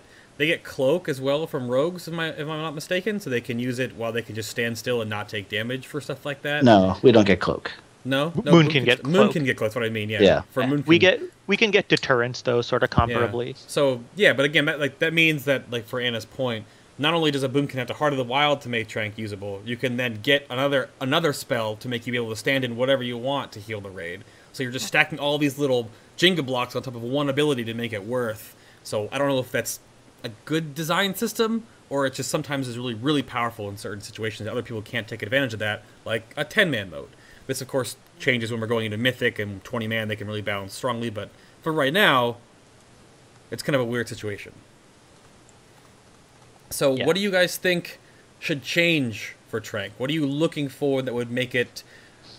Cloak as well from Rogues, if I'm not mistaken, so they can use it while they can just stand still and not take damage for stuff like that. No, we don't get Cloak. No, Moon can get Cloak. Moon can get Cloak. That's what I mean. Yeah. For Moon, we can get Deterrence though, sort of comparably. Yeah. So but again, that means that, like, for Anna's point, not only does a Boomkin have to Heart of the Wild to make Trank usable, you can then get another spell to make you be able to stand in whatever you want to heal the raid. So you're just stacking all these little Jenga blocks on top of one ability to make it worth. So I don't know if that's a good design system, or it just sometimes is really, really powerful in certain situations that other people can't take advantage of that, like a 10-man mode. This, of course, changes when we're going into Mythic, and 20-man they can really balance strongly, but for right now, it's kind of a weird situation. So what do you guys think should change for Trank? What are you looking for that would make it,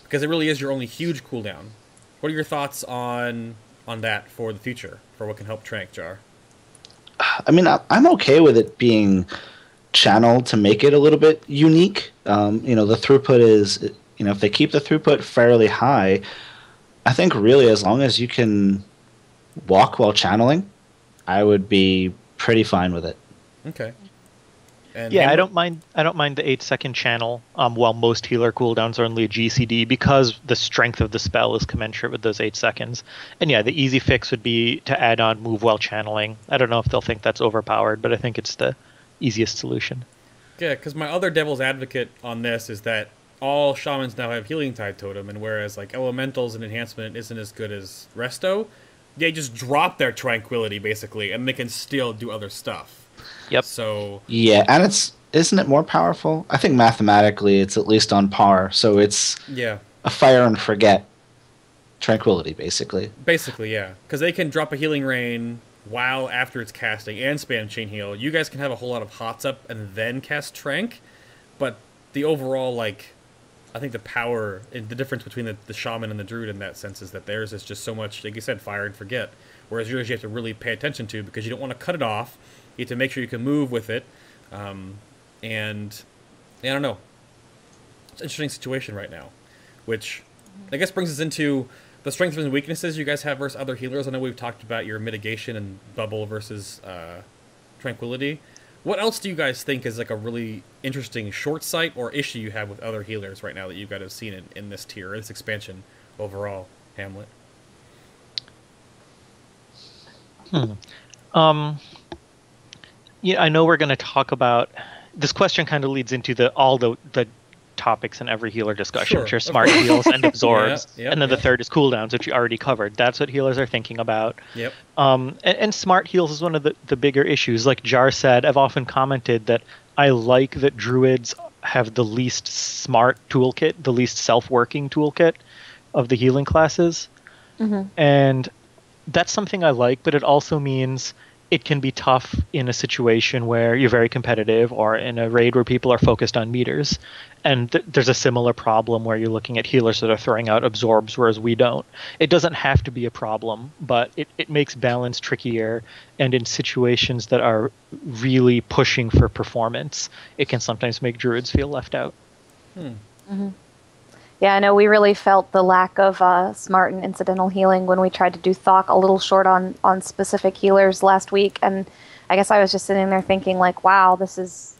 because it really is your only huge cooldown, what are your thoughts on that for the future, for what can help Trank, Jar? I mean, I'm okay with it being channeled to make it a little bit unique. The throughput is, if they keep the throughput fairly high, I think really as long as you can walk while channeling, I would be pretty fine with it. Okay. And I don't mind the 8-second channel while most healer cooldowns are only a GCD, because the strength of the spell is commensurate with those 8 seconds. And the easy fix would be to add on move while channeling. I don't know if they'll think that's overpowered, but I think it's the easiest solution. Yeah, because my other devil's advocate on this is that all shamans now have Healing Tide Totem, and whereas like elementals and enhancement isn't as good as Resto, they just drop their tranquility basically, and they can still do other stuff. Yep. So and isn't it more powerful? I think mathematically it's at least on par. So it's a fire and forget tranquility, basically. Basically, yeah, because they can drop a healing rain while after it's casting and spam chain heal. You guys can have a whole lot of hots up and then cast Trank, but the overall, like, I think the power, the difference between the shaman and the druid in that sense is that theirs is just so much, like you said, fire and forget. whereas yours you have to really pay attention to because you don't want to cut it off. You have to make sure you can move with it, and I don't know. It's an interesting situation right now, which I guess brings us into the strengths and weaknesses you guys have versus other healers. I know we've talked about your mitigation and bubble versus tranquility. What else do you guys think is like a really interesting short sight or issue you have with other healers right now that you guys have seen in this tier, or this expansion overall, Hamlet? Yeah, I know we're going to talk about this. Question kind of leads into all the topics in every healer discussion, which are smart heals and absorbs, and then the third is cooldowns, which you already covered. That's what healers are thinking about. Yep. And smart heals is one of the bigger issues. Like Jar said, I've often commented that I like that druids have the least smart toolkit, the least self-working toolkit of the healing classes, and that's something I like. But it also means it can be tough in a situation where you're very competitive or in a raid where people are focused on meters. And there's a similar problem where you're looking at healers that are throwing out absorbs, whereas we don't. It doesn't have to be a problem, but it makes balance trickier. And in situations that are really pushing for performance, it can sometimes make druids feel left out. Yeah, I know we really felt the lack of smart and incidental healing when we tried to do Thok a little short on specific healers last week. And I guess I was just sitting there thinking like, wow, this is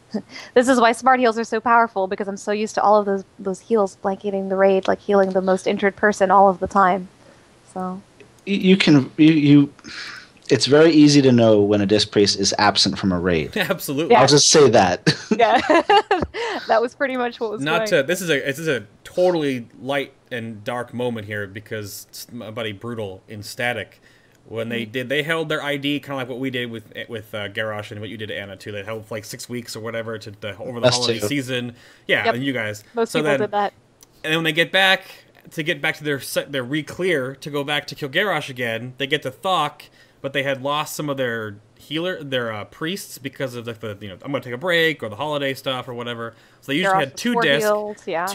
this is why smart heals are so powerful, because I'm so used to all of those heals blanketing the raid, like healing the most injured person all of the time. So it's very easy to know when a disc priest is absent from a raid. Absolutely. Yeah. I'll just say that. Yeah. That was pretty much what was going. This is a totally light and dark moment here, because my buddy Brutal in Static, when they held their ID kind of like what we did with Garrosh and what you did to Anna too. They held for like 6 weeks or whatever over the holiday season. Yeah, and you guys. Most people did that. And then when they get back to their re-clear to go back to kill Garrosh again, they get to Thok, but they had lost some of their priests because of the I'm gonna take a break or the holiday stuff or whatever. So they usually had 2 discs,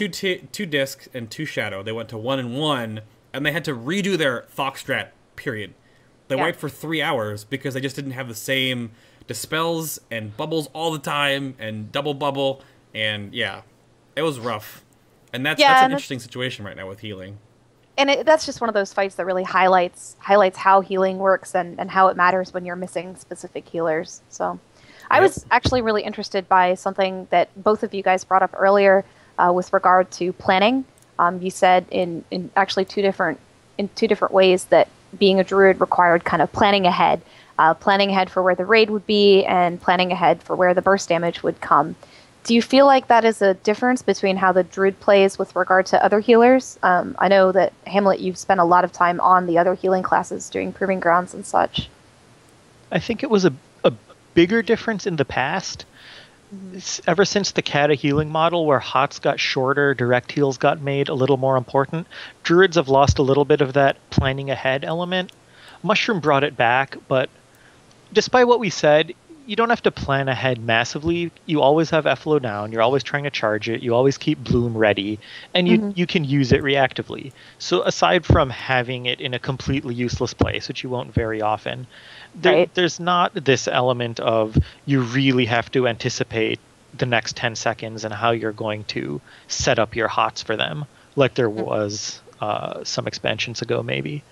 2 discs and 2 shadow. They went to 1 and 1, and they had to redo their Thok strat. Period. They wiped for 3 hours because they just didn't have the same dispels and bubbles all the time and double bubble, and it was rough. And that's an interesting situation right now with healing. And that's just one of those fights that really highlights how healing works and how it matters when you're missing specific healers. So I was actually really interested by something that both of you guys brought up earlier with regard to planning. You said in actually two different ways that being a druid required kind of planning ahead for where the raid would be and planning ahead for where the burst damage would come. Do you feel like that is a difference between how the druid plays with regard to other healers? I know that, Hamlet, you've spent a lot of time on the other healing classes doing Proving Grounds and such. I think it was a bigger difference in the past. Ever since the Kata healing model, where HOTS got shorter, direct heals got made a little more important, druids have lost a little bit of that planning ahead element. Mushroom brought it back, but despite what we said, you don't have to plan ahead massively. You always have FLO down, you're always trying to charge it, you always keep Bloom ready, and you can use it reactively. So aside from having it in a completely useless place, which you won't very often, there's not this element of you really have to anticipate the next 10 seconds and how you're going to set up your HOTS for them, like there was some expansions ago maybe.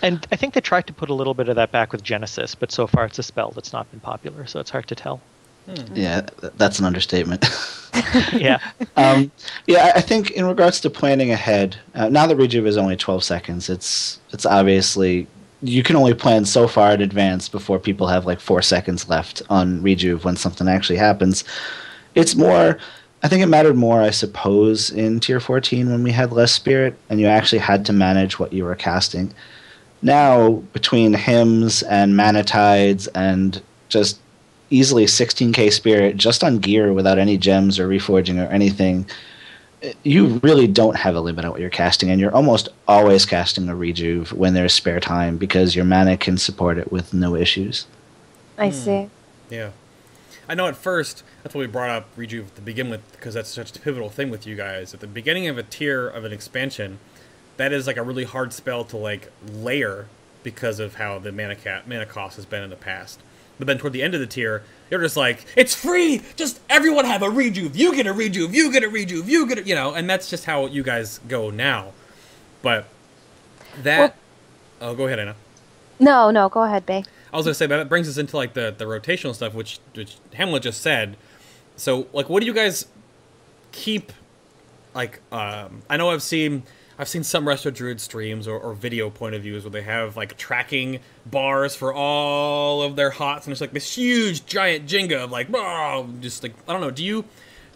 And I think they tried to put a little bit of that back with Genesis, but so far it's a spell that's not been popular, so it's hard to tell. Yeah, that's an understatement. Yeah. I think in regards to planning ahead, now that Rejuve is only 12 seconds, it's obviously you can only plan so far in advance before people have like 4 seconds left on Rejuve when something actually happens. It's more, I think it mattered more, I suppose, in Tier 14 when we had less spirit and you actually had to manage what you were casting. Now, between hymns and mana tides and just easily 16k spirit just on gear without any gems or reforging or anything, you really don't have a limit on what you're casting, and you're almost always casting a Rejuve when there's spare time because your mana can support it with no issues. I see. Yeah. I know at first, that's why we brought up Rejuve to begin with, because that's such a pivotal thing with you guys. At the beginning of a tier of an expansion, that is like a really hard spell to like layer because of how the mana cost has been in the past. But then toward the end of the tier, you're just like, it's free! Just everyone have a rejuve! You get a rejuve! You get a rejuve! You get a... You know, and that's just how you guys go now. But that... Well, oh, go ahead, Anna. No, go ahead, Bay. I was going to say, that brings us into, like, the rotational stuff, which Hamlet just said. So, like, what do you guys keep... Like, I know I've seen some Resto Druid streams or video point of views where they have, like, tracking bars for all of their hots, and it's like this huge, giant Jenga of, like, just, like, I don't know, do you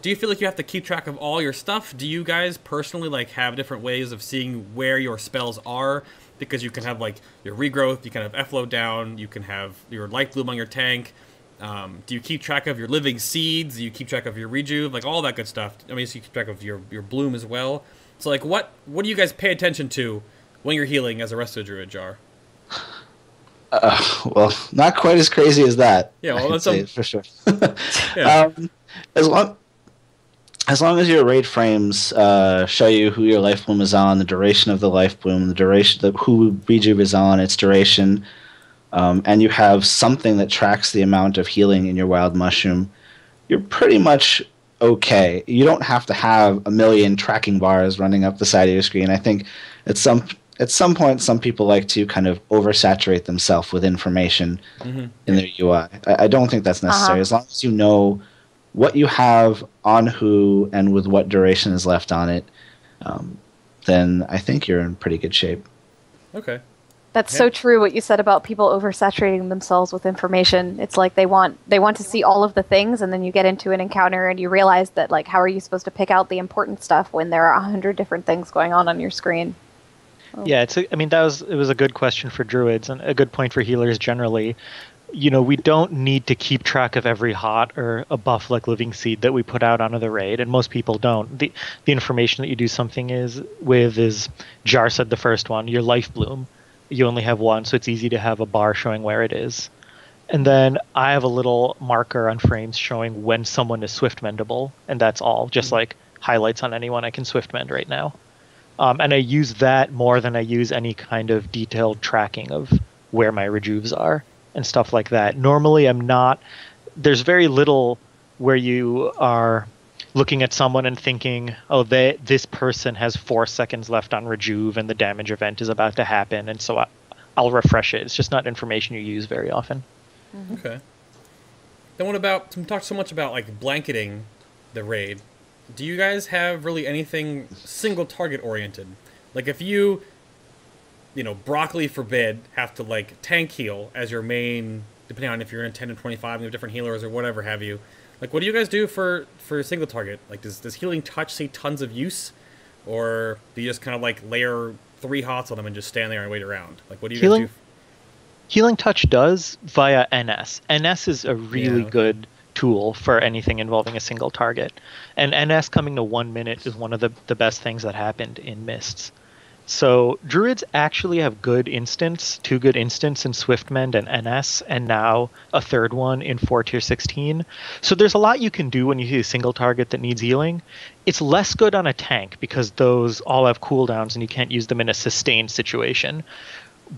feel like you have to keep track of all your stuff? Do you guys personally, like, have different ways of seeing where your spells are? Because you can have, like, your regrowth, you can have F-low down, you can have your life bloom on your tank. Do you keep track of your living seeds? Do you keep track of your rejuve? Like, all that good stuff. I mean, so you keep track of your bloom as well. So, like, what do you guys pay attention to when you're healing as a Resto Druid, Jar? Well, not quite as crazy as that. Yeah, well, that's for sure. Yeah. As long as your raid frames show you who your life bloom is on, the duration of the life bloom, who rejuve is on, its duration, and you have something that tracks the amount of healing in your wild mushroom, you're pretty much okay. You don't have to have a million tracking bars running up the side of your screen. I think at some point, some people like to kind of oversaturate themselves with information in their UI. I don't think that's necessary. As long as you know what you have on who and with what duration is left on it, then I think you're in pretty good shape. Okay. That's so true what you said about people oversaturating themselves with information. It's like they want to see all of the things, and then you get into an encounter and you realize that, like, how are you supposed to pick out the important stuff when there are 100 different things going on your screen? Yeah, it was a good question for druids and a good point for healers generally. You know, we don't need to keep track of every hot or a buff like Living Seed that we put out onto the raid, and most people don't. The information that you do something is Jar said the first one, your life bloom. You only have one, so it's easy to have a bar showing where it is. And then I have a little marker on frames showing when someone is swift mendable, and that's all. Just like highlights on anyone I can swift mend right now. And I use that more than I use any kind of detailed tracking of where my rejuves are and stuff like that. Normally there's very little where you are looking at someone and thinking, oh, this person has 4 seconds left on rejuve and the damage event is about to happen, and so I'll refresh it. It's just not information you use very often. Okay. Then what about, we talked so much about, like, blanketing the raid. Do you guys have really anything single target oriented? Like, if you broccoli forbid, have to, like, tank heal as your main, depending on if you're in 10 and 25 and you have different healers or whatever have you. Like, what do you guys do for a single target? Like, does Healing Touch see tons of use? Or do you just kind of, like, layer 3 hots on them and just stand there and wait around? Like, what do you guys do? Healing Touch does via NS. NS is a really good tool for anything involving a single target. And NS coming to 1 minute is one of the best things that happened in Mists. So Druids actually have 2 good instants in Swiftmend and NS, and now a 3rd one in 4 tier 16. So there's a lot you can do when you see a single target that needs healing. It's less good on a tank because those all have cooldowns and you can't use them in a sustained situation.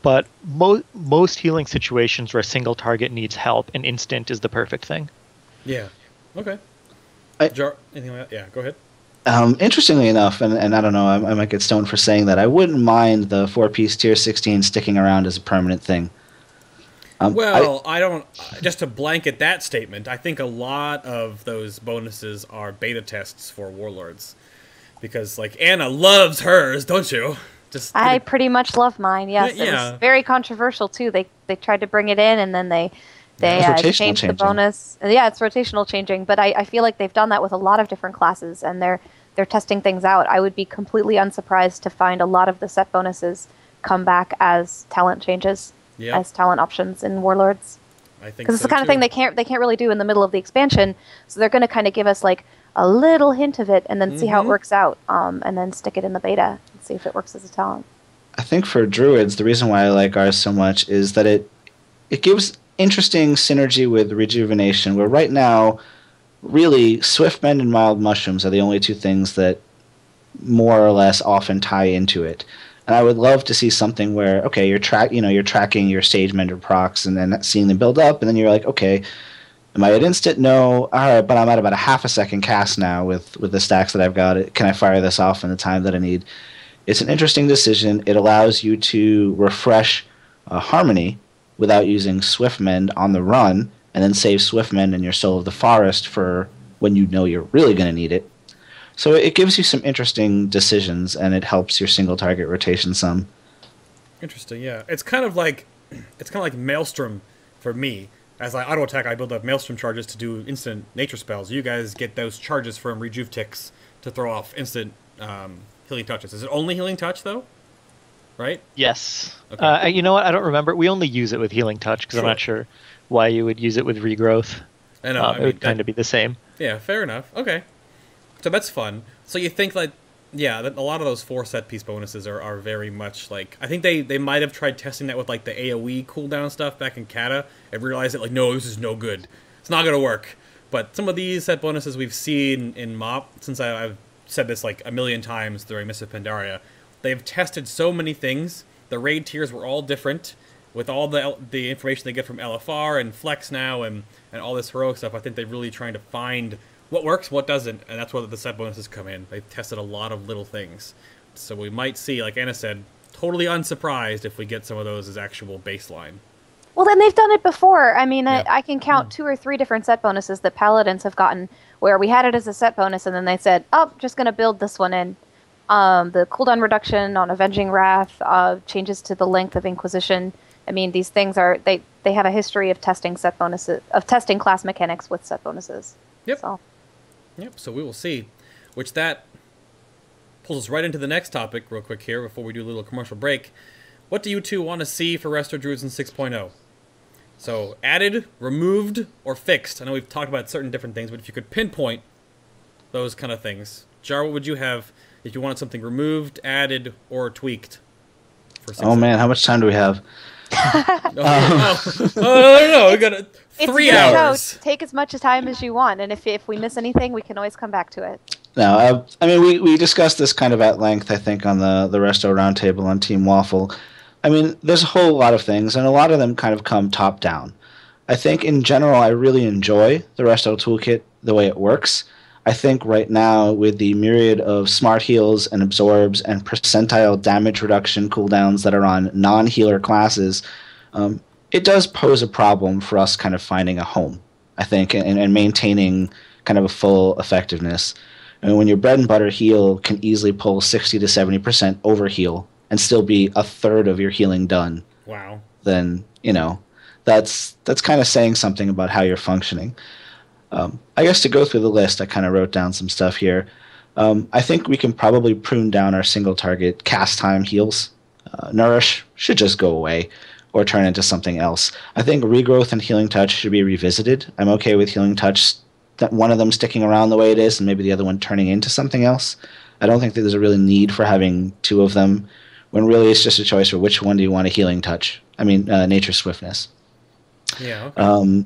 But most healing situations where a single target needs help, an instant is the perfect thing. Yeah. Okay. Anything like that? Yeah, go ahead. Interestingly enough, and I don't know, I might get stoned for saying that, I wouldn't mind the 4-piece tier 16 sticking around as a permanent thing. I don't, just to blanket that statement, I think a lot of those bonuses are beta tests for Warlords. Because, like, Anna loves hers, don't you? I pretty much love mine, yes. Yeah. It was very controversial, too. They tried to bring it in, and then they changed the bonus. Yeah, it's rotational changing, but I feel like they've done that with a lot of different classes, and they're testing things out. I would be completely unsurprised to find a lot of the set bonuses come back as talent changes, as talent options in Warlords. I think because it's the kind of thing they can't really do in the middle of the expansion, so they're going to kind of give us like a little hint of it, and then see how it works out, and then stick it in the beta and see if it works as a talent. I think for Druids, the reason why I like ours so much is that it gives interesting synergy with Rejuvenation, where right now, really, Swiftmend and Mild Mushrooms are the only 2 things that more or less often tie into it. And I would love to see something where, okay, you're tracking your Sage Mender procs and then seeing them build up, and then you're like, okay, am I at instant? No. All right, but I'm at about a half a second cast now with the stacks that I've got. Can I fire this off in the time that I need? It's an interesting decision. It allows you to refresh Harmony without using Swiftmend on the run, and then save Swiftmend and your Soul of the Forest for when you know you're really going to need it. So it gives you some interesting decisions, and it helps your single target rotation some. Interesting, yeah. It's kind of like Maelstrom for me. As I auto attack, I build up Maelstrom charges to do instant nature spells. You guys get those charges from Rejuve ticks to throw off instant healing touches. Is it only healing touch though? Right? Yes. Okay. You know what? I don't remember. We only use it with healing touch because I'm not sure why you would use it with regrowth. I know. It would kind of be the same. Yeah, fair enough. Okay. So that's fun. So you think, like, yeah, that a lot of those 4 set piece bonuses are very much like, I think they might have tried testing that with like the AoE cooldown stuff back in Kata and realized that like, no, this is no good. It's not going to work. But some of these set bonuses we've seen in MoP, since I've said this like a million times during Mists of Pandaria, they've tested so many things. The raid tiers were all different. With all the information they get from LFR and Flex now and all this heroic stuff, I think they're really trying to find what works, what doesn't, and that's where the set bonuses come in. They've tested a lot of little things. So we might see, like Anna said, totally unsurprised if we get some of those as actual baseline. Well, then they've done it before. I mean, I can count 2 or 3 different set bonuses that Paladins have gotten where we had it as a set bonus, and then they said, oh, just going to build this one in. The cooldown reduction on Avenging Wrath, changes to the length of Inquisition. I mean, these things are, they have a history of testing set bonuses, of testing class mechanics with set bonuses. Yep. So. Yep, so we will see. Which that pulls us right into the next topic real quick here before we do a little commercial break. What do you two want to see for Resto Druids in 6.0? So, added, removed, or fixed? I know we've talked about certain different things, but if you could pinpoint those kind of things. Jar, what would you have if you wanted something removed, added, or tweaked? For 6.0? Oh man, how much time do we have? No, we got 3 hours. Show. Take as much time as you want, and if we miss anything, we can always come back to it. No, I mean, we discussed this kind of at length, I think, on the Resto Roundtable on Team Waffle. I mean, there's a whole lot of things, and a lot of them kind of come top-down. I think, in general, I really enjoy the Resto Toolkit, the way it works. I think right now, with the myriad of smart heals and absorbs and percentile damage reduction cooldowns that are on non-healer classes, it does pose a problem for us kind of finding a home, I think, and maintaining kind of a full effectiveness. And when your bread and butter heal can easily pull 60 to 70% overheal and still be a third of your healing done, wow, then, you know, that's kind of saying something about how you're functioning. I guess to go through the list, I kind of wrote down some stuff here. I think we can probably prune down our single target cast time heals. Nourish should just go away or turn into something else. I think regrowth and healing touch should be revisited. I'm okay with healing touch, that one of them sticking around the way it is and maybe the other one turning into something else. I don't think that there's a really need for having 2 of them when really it's just a choice for which one do you want a healing touch. I mean, nature swiftness. Yeah. Okay.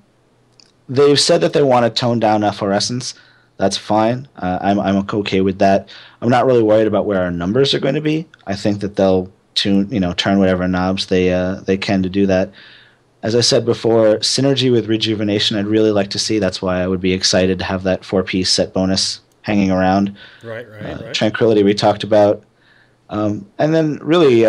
They've said that they want to tone down efflorescence. That's fine. I'm okay with that. I'm not really worried about where our numbers are going to be. I think that they'll turn whatever knobs they can to do that. As I said before, synergy with Rejuvenation I'd really like to see. That's why I would be excited to have that 4-piece set bonus hanging around. Right. Tranquility we talked about. And then really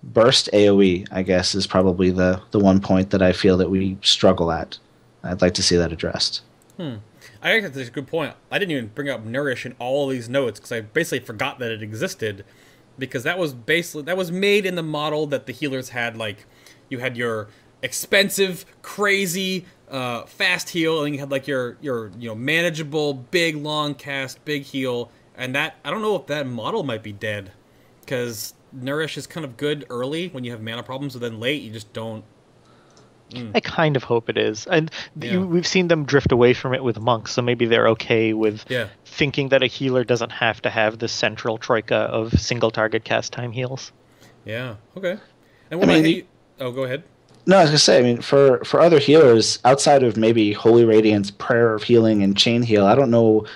burst AoE, I guess, is probably the one point that I feel that we struggle at. I'd like to see that addressed. I think that's a good point. I didn't even bring up Nourish in all of these notes because I basically forgot that it existed, because that was made in the model that the healers had. Like, you had your expensive, crazy, fast heal, and you had like your manageable, big, long cast, big heal, and that, I don't know if that model might be dead, because Nourish is kind of good early when you have mana problems, but then late you just don't. I kind of hope it is. And we've seen them drift away from it with monks, so maybe they're okay with thinking that a healer doesn't have to have the central troika of single target cast time heals. Yeah, okay. And what go ahead. No, I was going to say, I mean, for other healers, outside of maybe Holy Radiance, Prayer of Healing, and Chain Heal, I don't know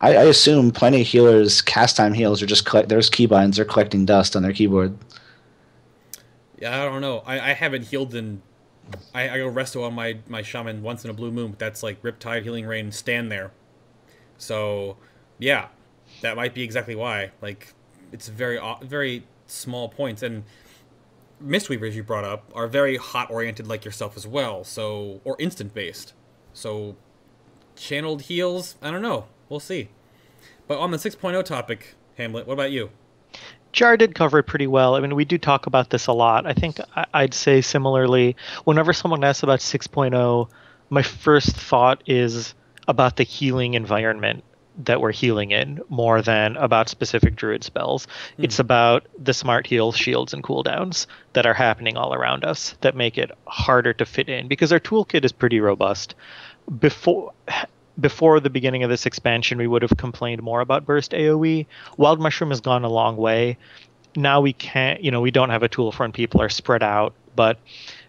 I assume plenty of healers, cast time heals, are just there's keybinds. They're collecting dust on their keyboard. Yeah, I don't know. I haven't healed in... I go resto on my shaman once in a blue moon, but that's like Riptide, Healing Rain, stand there. So, yeah, that might be exactly why. Like, it's very small points. And Mistweavers you brought up are very hot-oriented like yourself as well, so... Or instant-based. So, channeled heals, I don't know. We'll see. But on the 6.0 topic, Hamlet, what about you? Jar did cover it pretty well. I mean, we do talk about this a lot. I think I'd say similarly, whenever someone asks about 6.0, my first thought is about the healing environment that we're healing in more than about specific druid spells. It's about the smart heals, shields, and cooldowns that are happening all around us that make it harder to fit in, because our toolkit is pretty robust. Before the beginning of this expansion, we would have complained more about burst AoE. Wild Mushroom has gone a long way. Now we can't, we don't have a tool for when people are spread out. But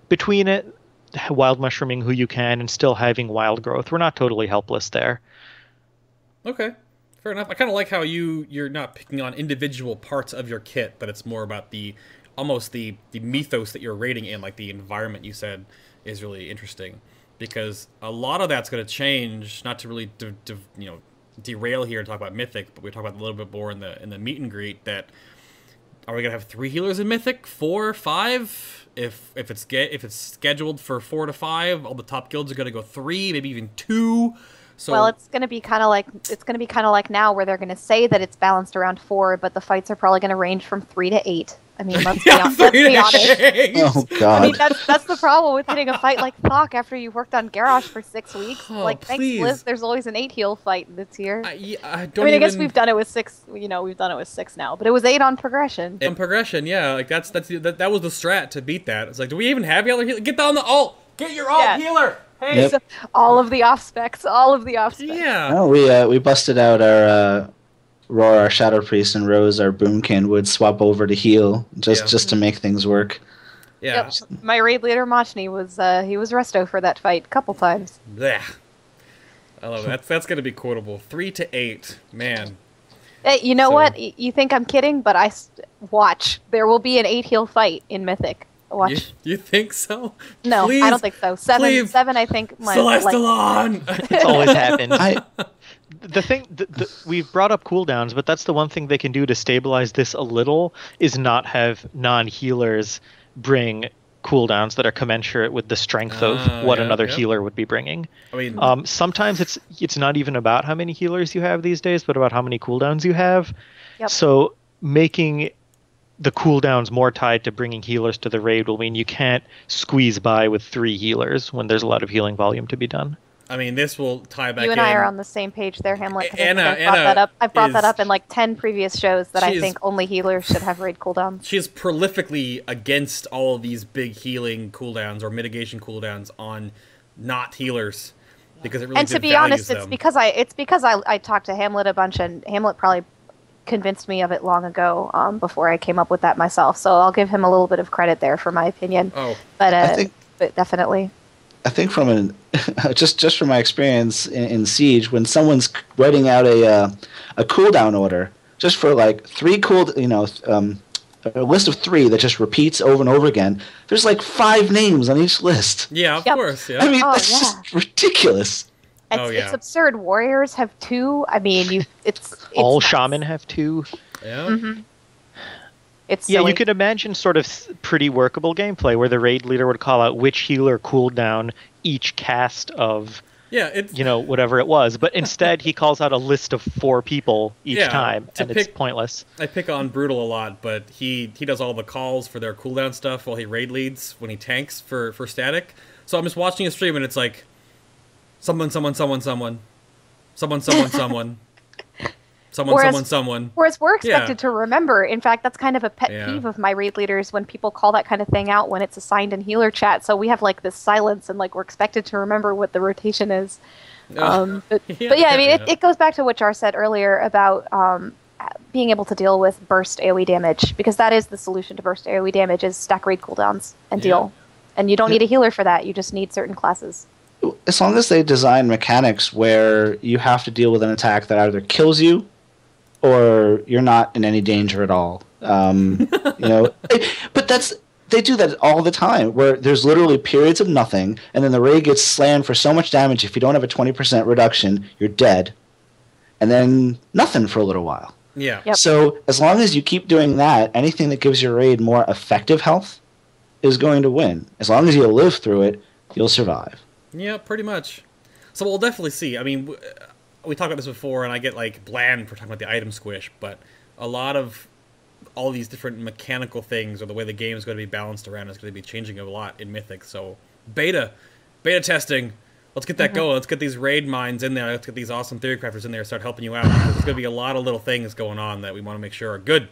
between it, Wild Mushrooming who you can, and still having Wild Growth, we're not totally helpless there. Okay, fair enough. I kind of like how you're not picking on individual parts of your kit, but it's more about almost the mythos that you're raiding in, like the environment you said is really interesting. Because a lot of that's going to change, not to really derail here and talk about Mythic, but we talk about a little bit more in the meet and greet. That are we going to have 3 healers in Mythic, 4, 5? If it's scheduled for 4 to 5, all the top guilds are going to go 3, maybe even 2. So, well, it's going to be kind of like now, where they're going to say that it's balanced around 4, but the fights are probably going to range from 3 to 8. I mean, let's be honest. Oh, God. I mean, that's the problem with hitting a fight like Thok after you've worked on Garrosh for 6 weeks. Thanks, Liz, there's always an 8 heal fight this year. I guess we've done it with 6. We've done it with 6 now, but it was 8 on progression. On progression, yeah. Like that was the strat to beat that. It's like, do we even have healer? Get down the ult. Get your ult healer. Hey, yep. All of the off specs. Yeah. No, we busted out our Roar, our Shadow Priest, and Rose, our Boomkin, would swap over to heal just to make things work. Yeah. Yep. My raid leader Machni was resto for that fight a couple times. Yeah. I love that. That's gonna be quotable. 3 to 8, man. Hey, you know what? You think I'm kidding, but watch. There will be an 8 heal fight in Mythic. Watch. You think so? No, please, I don't think so. 7, please. 7, I think. Celestalon! It's always happened. The thing, we've brought up cooldowns, but that's the one thing they can do to stabilize this a little, is not have non-healers bring cooldowns that are commensurate with the strength of what another healer would be bringing. I mean, sometimes it's not even about how many healers you have these days, but about how many cooldowns you have. Yep. So making the cooldowns more tied to bringing healers to the raid will mean you can't squeeze by with 3 healers when there's a lot of healing volume to be done. I mean, this will tie back in. You and I are on the same page there, Hamlet. I've brought that up in like 10 previous shows that I think only healers should have raid cooldowns. She is prolifically against all of these big healing cooldowns or mitigation cooldowns on not healers, because it really and to be honest, it's because I talked to Hamlet a bunch, and Hamlet probably convinced me of it long ago before I came up with that myself. So I'll give him a little bit of credit there for my opinion. Oh, but definitely. I think from just from my experience in Siege, when someone's writing out a cooldown order just for like 3 a list of 3 that just repeats over and over again, there's like 5 names on each list. Yeah, of course. Yeah. I mean, that's just ridiculous. It's absurd. Warriors have 2. I mean, it's all nuts. shaman have 2. Yeah. Mm-hmm. It's silly. You could imagine sort of pretty workable gameplay where the raid leader would call out which healer cooled down each cast of whatever it was, but instead he calls out a list of 4 people each time, and it's pointless. I pick on Brutal a lot, but he does all the calls for their cooldown stuff while he raid leads when he tanks for static. So I'm just watching a stream and it's like someone. Whereas we're expected to remember. In fact, that's kind of a pet peeve of my raid leaders when people call that kind of thing out when it's assigned in healer chat. So we have like this silence and like we're expected to remember what the rotation is. But I mean, it goes back to what Jar said earlier about being able to deal with burst AoE damage, because that is the solution to burst AoE damage, is stack raid cooldowns and deal. And you don't need a healer for that. You just need certain classes. as long as they design mechanics where you have to deal with an attack that either kills you or you're not in any danger at all. But they do that all the time, where there's literally periods of nothing, and then the raid gets slammed for so much damage. If you don't have a 20% reduction, you're dead, and then nothing for a little while. Yeah. Yep. So as long as you keep doing that, anything that gives your raid more effective health is going to win. As long as you live through it, you'll survive. Yeah, pretty much. So we'll definitely see. I mean, we talked about this before, and I get like bland for talking about the item squish, but a lot of all these different mechanical things, or the way the game is going to be balanced around, is going to be changing a lot in Mythic. So beta testing. Let's get that going. Let's get these raid mines in there. Let's get these awesome theory crafters in there and start helping you out. Because there's going to be a lot of little things going on that we want to make sure are good.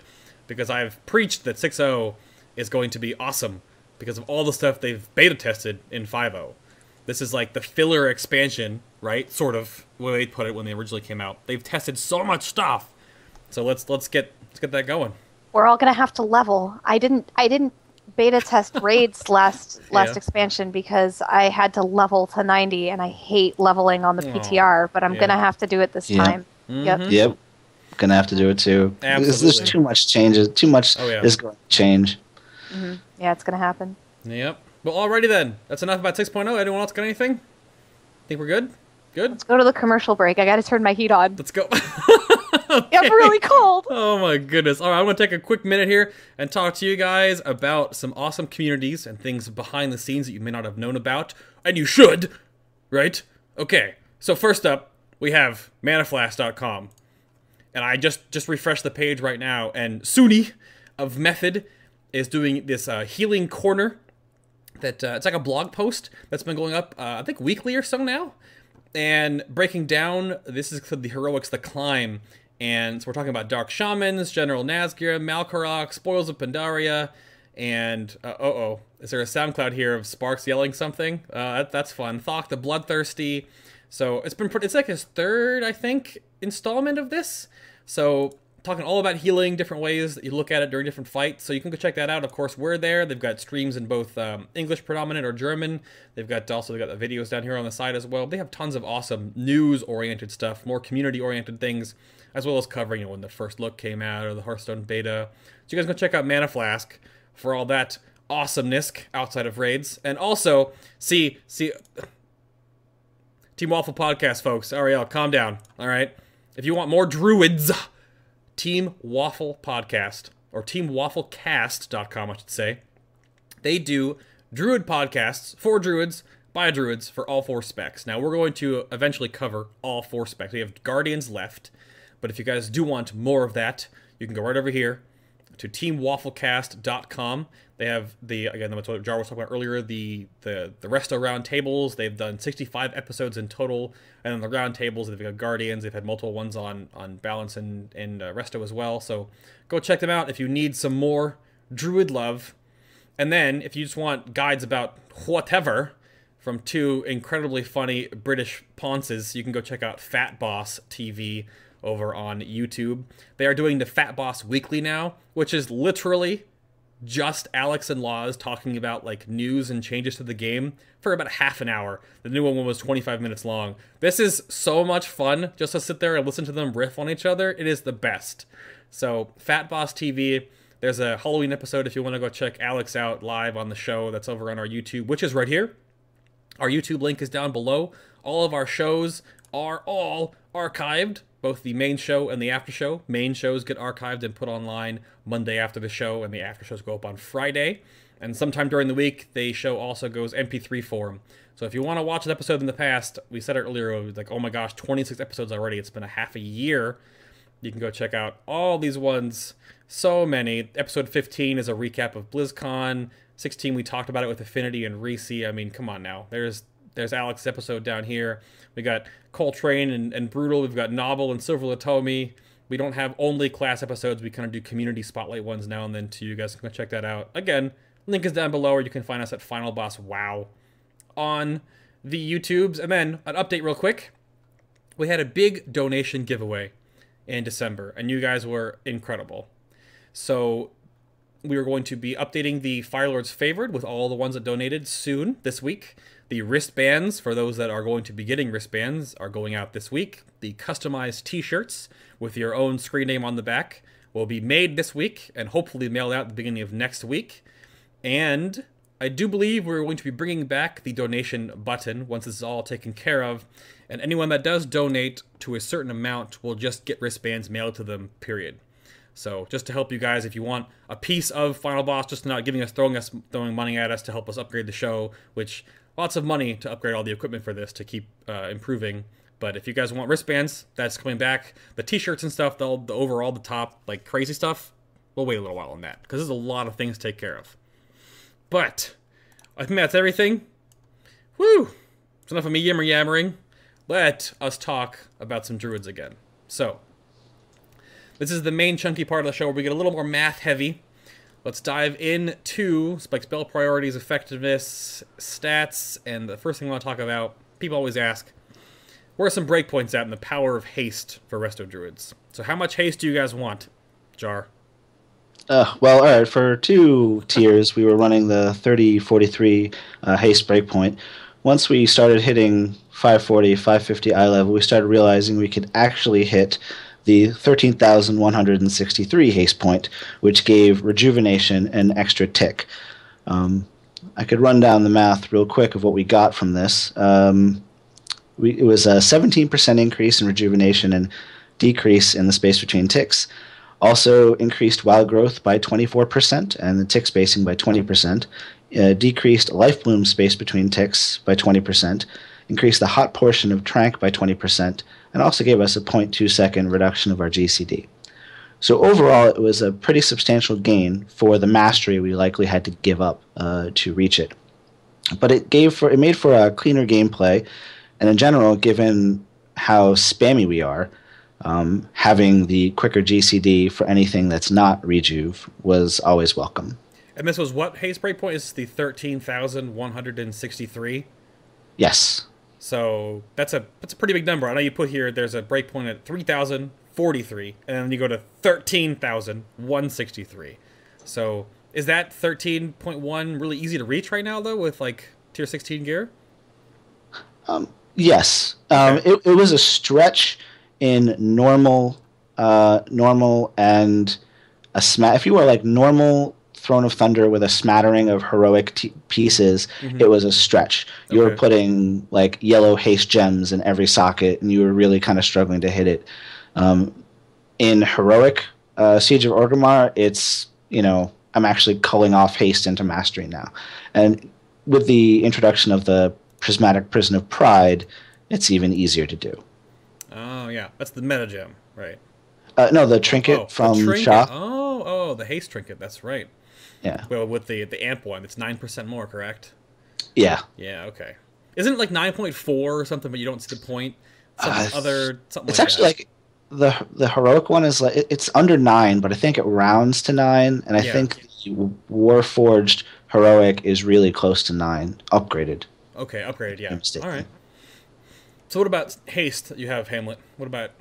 Because I've preached that 6.0 is going to be awesome because of all the stuff they've beta tested in 5.0. This is like the filler expansion, right? Sort of, the way they put it when they originally came out. They've tested so much stuff. So let's get that going. We're all gonna have to level. I didn't beta test raids last expansion because I had to level to 90, and I hate leveling on the PTR. But I'm gonna have to do it this time. Yep. Gonna have to do it too. Absolutely. There's too much changes. Too much is going to change. Yeah, it's gonna happen. Yep. Well, alrighty then. That's enough about 6.0. Anyone else got anything? Think we're good? Good? Let's go to the commercial break. I gotta turn my heat on. Let's go. Okay. I'm really cold. Oh my goodness. All right, I'm going to take a quick minute here and talk to you guys about some awesome communities and things behind the scenes that you may not have known about. And you should, right? Okay, so first up, we have manaflash.com. And I just refreshed the page right now, and Suni of Method is doing this healing corner. That it's like a blog post that's been going up, I think weekly or so now. And breaking down, this is the heroics, the climb. And so we're talking about Dark Shamans, General Nazgir, Malkarok, Spoils of Pandaria, and, is there a SoundCloud here of Sparks yelling something? That's fun. Thok the Bloodthirsty. So it's like his third, I think, installment of this. So talking all about healing, different ways that you look at it during different fights. So you can go check that out. Of course, we're there. They've got streams in both English predominant or German. They've got the videos down here on the side as well. They have tons of awesome news-oriented stuff, more community-oriented things, as well as covering when the first look came out or the Hearthstone beta. So you guys go check out Mana Flask for all that awesomeness outside of raids. And also, see, Team Waffle Podcast, folks. Ariel, calm down, all right? If you want more Druids, Team Waffle Podcast, or TeamWafflecast.com, I should say. They do Druid podcasts for Druids, by Druids, for all 4 specs. Now, we're going to eventually cover all 4 specs. We have Guardians left, but if you guys do want more of that, you can go right over here to TeamWafflecast.com. They have again, what Jar was talking about earlier, the Resto round tables. They've done 65 episodes in total, and then the round tables, they've got Guardians. They've had multiple ones on Balance and Resto as well. So go check them out if you need some more Druid love. And then if you just want guides about whatever from 2 incredibly funny British ponces, you can go check out FatBossTV over on YouTube. They are doing the Fat Boss Weekly now, which is literally just Alex and Laws talking about like news and changes to the game for about half an hour. The new one was 25 minutes long. This is so much fun just to sit there and listen to them riff on each other. It is the best. So Fat Boss TV, there's a Halloween episode if you want to go check Alex out live on the show. That's over on our YouTube, which is right here. Our YouTube link is down below. All of our shows are all archived, both the main show and the after show. Main shows get archived and put online Monday after the show, and the after shows go up on Friday. And sometime during the week, the show also goes MP3 form. So if you want to watch an episode in the past, we said it earlier, it was like, oh my gosh, 26 episodes already. It's been a half a year. You can go check out all these ones. So many. Episode 15 is a recap of BlizzCon. 16, we talked about it with Affinity and Reese. I mean, come on now. There's Alex's episode down here. We got Coltrane and Brutal. We've got Novel and Silver Latomi. We don't have only class episodes. We kind of do community spotlight ones now and then too. You guys can go check that out. Again, link is down below, or you can find us at Final Boss Wow on the YouTubes. And then an update real quick. We had a big donation giveaway in December, and you guys were incredible. So we are going to be updating the Firelord's Favored with all the ones that donated soon this week. The wristbands, for those that are going to be getting wristbands, are going out this week. The customized t-shirts with your own screen name on the back will be made this week and hopefully mailed out at the beginning of next week. And I do believe we're going to be bringing back the donation button once this is all taken care of. And anyone that does donate to a certain amount will just get wristbands mailed to them, period. So just to help you guys, if you want a piece of Final Boss, just not giving us, throwing money at us to help us upgrade the show, which lots of money to upgrade all the equipment for this to keep improving. But if you guys want wristbands, that's coming back. The t-shirts and stuff, the overall, the top, like crazy stuff, we'll wait a little while on that because there's a lot of things to take care of. But I think that's everything. Woo! It's enough of me yammering. Let us talk about some druids again. So, this is the main chunky part of the show where we get a little more math heavy. Let's dive into spell priorities, effectiveness, stats, and the first thing I want to talk about, people always ask, where are some breakpoints at in the power of haste for Resto Druids? So how much haste do you guys want, Jar? Well, all right, for 2 tiers, we were running the 3043 haste breakpoint. Once we started hitting 540, 550 eye level, we started realizing we could actually hit the 13,163 haste point, which gave Rejuvenation an extra tick. I could run down the math real quick of what we got from this. It was a 17% increase in Rejuvenation and decrease in the space between ticks. Also increased wild growth by 24% and the tick spacing by 20%. Decreased life bloom space between ticks by 20%. Increased the hot portion of Trank by 20%, and also gave us a 0.2 second reduction of our GCD. So overall, it was a pretty substantial gain for the mastery we likely had to give up to reach it. But it made for a cleaner gameplay, and in general, given how spammy we are, having the quicker GCD for anything that's not Rejuve was always welcome. And this was what haste breakpoint? Is the 13,163? Yes. So that's a pretty big number. I know you put here there's a breakpoint at 3,043, and then you go to 13,163. So is that 13.1 really easy to reach right now though with like tier 16 gear? Yes. Okay. It was a stretch in normal and a if you were like normal Throne of Thunder with a smattering of heroic pieces, it was a stretch. You were putting like yellow haste gems in every socket, and you were really kind of struggling to hit it. In heroic Siege of Orgrimmar, it's, I'm actually culling off haste into mastery now. And with the introduction of the Prismatic Prison of Pride, it's even easier to do. Oh, yeah. That's the meta gem, right? No, the trinket from Shah. Oh, the haste trinket. That's right. Yeah. Well, with the amp one, it's 9% more, correct? Yeah. Yeah, okay. Isn't it like 9.4 or something, but you don't see the point? Something it's actually like the heroic one is like it's under 9, but I think it rounds to 9, and I think the Warforged heroic is really close to 9, upgraded. Okay, upgraded, yeah. All right. So what about haste that you have, Hamlet? What about...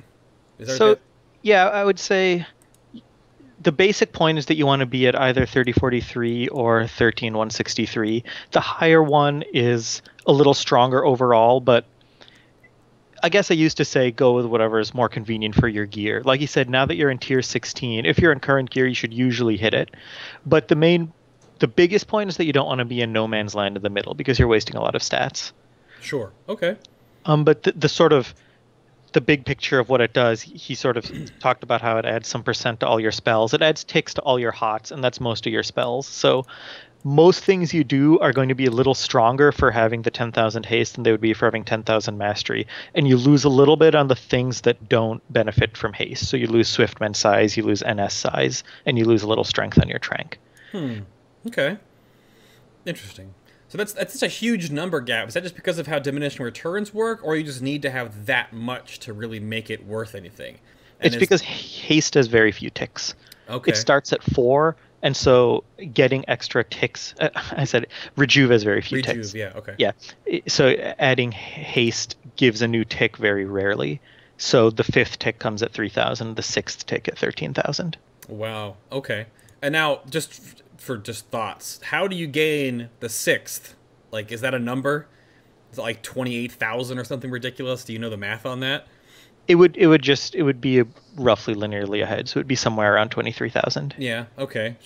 Yeah, I would say the basic point is that you want to be at either 3043 or 13163. The higher one is a little stronger overall, but I guess I used to say go with whatever is more convenient for your gear. Like you said, now that you're in tier 16, if you're in current gear, you should usually hit it. But the biggest point is that you don't want to be in no man's land in the middle because you're wasting a lot of stats. Sure. Okay. But the big picture of what it does, he sort of talked about how it adds some percent to all your spells. It adds ticks to all your hots, and that's most of your spells. So most things you do are going to be a little stronger for having the 10,000 haste than they would be for having 10,000 mastery. And you lose a little bit on the things that don't benefit from haste. So you lose Swiftman size, you lose NS size, and you lose a little strength on your Trank. Okay. Interesting. So that's just a huge number gap. Is that just because of how diminishing returns work, or you just need to have that much to really make it worth anything? It's because haste has very few ticks. Okay. It starts at 4, and so getting extra ticks... I said Rejuve has very few ticks. Yeah, okay. Yeah, so adding haste gives a new tick very rarely. So the 5th tick comes at 3,000, the 6th tick at 13,000. Wow, okay. And now, just for thoughts, how do you gain the 6th? Like, is that a number? Is it like 28,000 or something ridiculous? Do you know the math on that? It would be roughly linearly ahead, so it would be somewhere around 23,000. Yeah. Okay.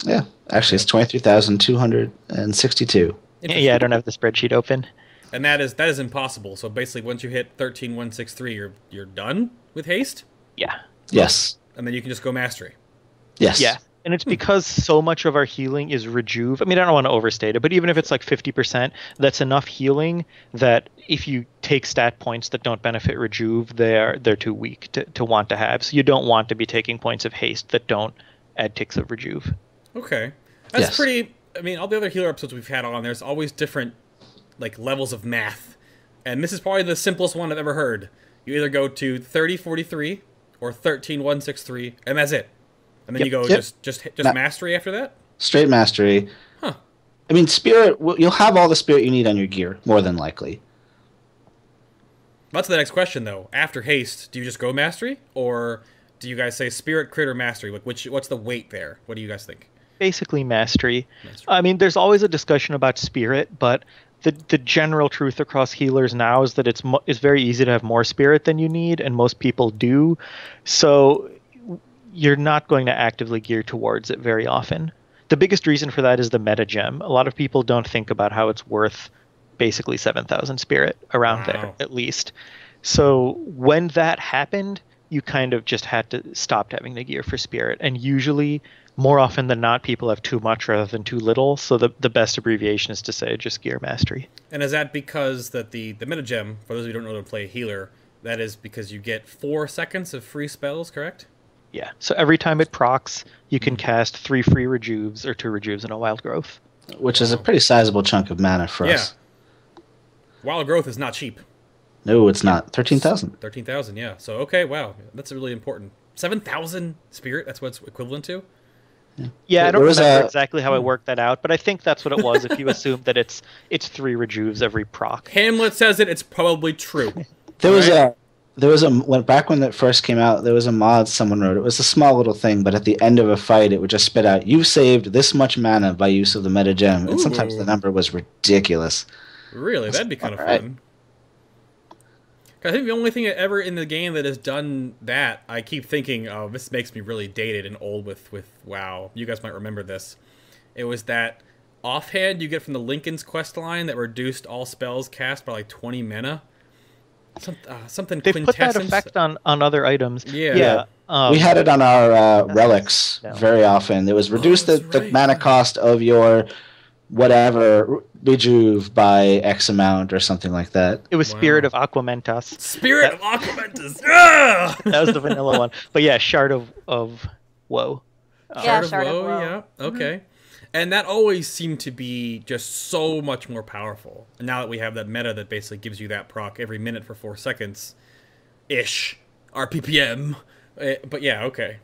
Yeah, actually, it's 23,262. Yeah, I don't have the spreadsheet open. And that is impossible. So basically, once you hit 13,163, you're done with haste. Yeah. Yes. And then you can just go mastery. Yes. Yeah. And it's because so much of our healing is rejuve. I mean, I don't want to overstate it, but even if it's like 50%, that's enough healing that if you take stat points that don't benefit rejuve, they're too weak to want to have. So you don't want to be taking points of haste that don't add ticks of rejuve. Okay. That's Yes. pretty... I mean, all the other healer episodes we've had on, there's always different like levels of math. And this is probably the simplest one I've ever heard. You either go to 3043 or 13,163, and that's it. And then you go just mastery after that? Straight mastery. Huh. I mean, spirit, you'll have all the spirit you need on your gear, more than likely. That's the next question, though. After haste, do you just go mastery? Or do you guys say spirit, crit, or mastery? Like, what's the weight there? What do you guys think? Basically mastery. I mean, there's always a discussion about spirit, but the general truth across healers now is that it's very easy to have more spirit than you need, and most people do. So you're not going to actively gear towards it very often. The biggest reason for that is the meta gem. A lot of people don't think about how it's worth basically 7,000 spirit around there, at least. So when that happened, you kind of just had to stop having the gear for spirit. And usually, more often than not, people have too much rather than too little. So the best abbreviation is to say just gear mastery. And is that because that the meta gem, for those who don't know how to play a healer, that is because you get 4 seconds of free spells, correct? Yeah. So every time it procs, you can cast 3 free rejuves or 2 rejuves and a wild growth. Which is a pretty sizable chunk of mana for us. Wild growth is not cheap. No, it's not. 13,000. 13,000, yeah. So, okay, wow. That's really important. 7,000 spirit, that's what it's equivalent to? Yeah, I don't remember exactly how I worked that out, but I think that's what it was if you assume that it's 3 rejuves every proc. Hamlet says it's probably true. Back when it first came out, there was a mod someone wrote. It was a small little thing, but at the end of a fight, it would just spit out, "You've saved this much mana by use of the meta gem," and sometimes the number was ridiculous. Really? That'd be kind of fun. I think the only thing ever in the game that has done that, I keep thinking, oh, this makes me really dated and old with WoW. You guys might remember this. It was that offhand you get from the Lincoln's quest line that reduced all spells cast by like 20 mana. Something They've put that effect on other items. Yeah. We had it on our relics very often. It was reduce the mana cost of your whatever rejuve by X amount or something like that. It was Spirit of Aquamentus. Spirit of Aquamentus! That was the vanilla one. But yeah, Shard of Woe. Shard of Woe, yeah. Okay. And that always seemed to be just so much more powerful. And now that we have that meta that basically gives you that proc every minute for 4 seconds-ish, RPPM. But yeah, okay.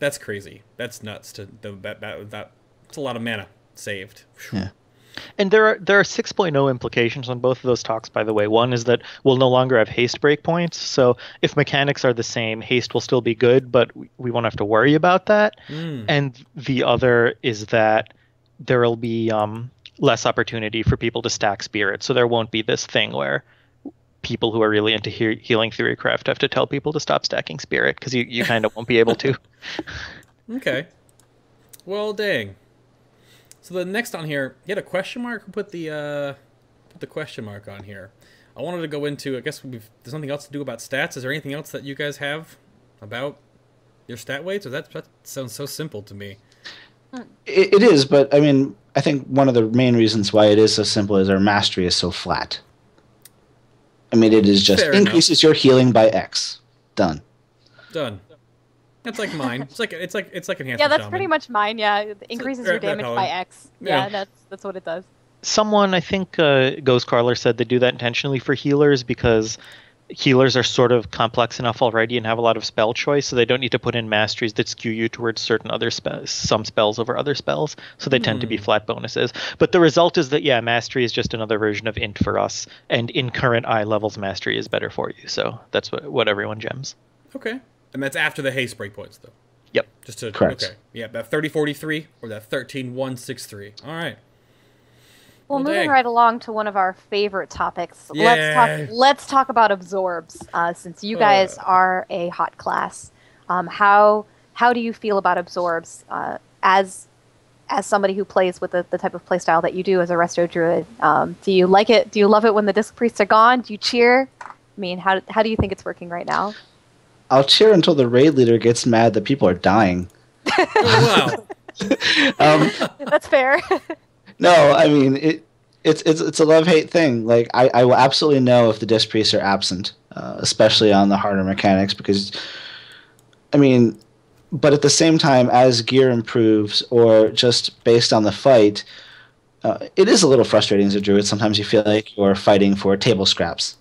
That's crazy. That's nuts. That's a lot of mana saved. Yeah. And there are 6.0 implications on both of those talks, by the way. One is that we'll no longer have haste breakpoints. So if mechanics are the same, haste will still be good, but we won't have to worry about that. And the other is that there will be less opportunity for people to stack spirit. So there won't be this thing where people who are really into healing theorycraft have to tell people to stop stacking spirit, because you kind of won't be able to. Okay. Well, dang. So the next on here, you had a question mark? Who put the question mark on here? I wanted to go into, I guess there's nothing else to do about stats. Is there anything else that you guys have about your stat weights? Or that sounds so simple to me. It is, but I mean, I think one of the main reasons why it is so simple is our mastery is so flat. I mean, it is just increases your healing by X. Done. That's like mine. It's like enhanced. Yeah, that's pretty much mine. Yeah, it increases your damage by X. Yeah, that's what it does. Someone, I think Ghost Crawler said they do that intentionally for healers because healers are sort of complex enough already and have a lot of spell choice, so they don't need to put in masteries that skew you towards certain other some spells over other spells, so they tend to be flat bonuses. But the result is that, yeah, mastery is just another version of int for us, and in current eye levels, mastery is better for you, so that's what everyone gems. Okay. And that's after the haste breakpoints, though. Yep. Just to Correct. Okay. Yeah, that 3043 or that 13163. All right. Well, moving dang. right along to one of our favorite topics. Yeah. Let's talk about absorbs. Since you guys are a hot class, how do you feel about absorbs as somebody who plays with the type of playstyle that you do as a Resto Druid? Do you like it? Do you love it when the Disc Priests are gone? Do you cheer? I mean, how do you think it's working right now? I'll cheer until the raid leader gets mad that people are dying. Wow. That's fair. No, I mean it's a love-hate thing. Like I will absolutely know if the Disc Priests are absent, especially on the harder mechanics, because I mean, but at the same time, as gear improves or just based on the fight, it is a little frustrating as a druid. Sometimes you feel like you're fighting for table scraps.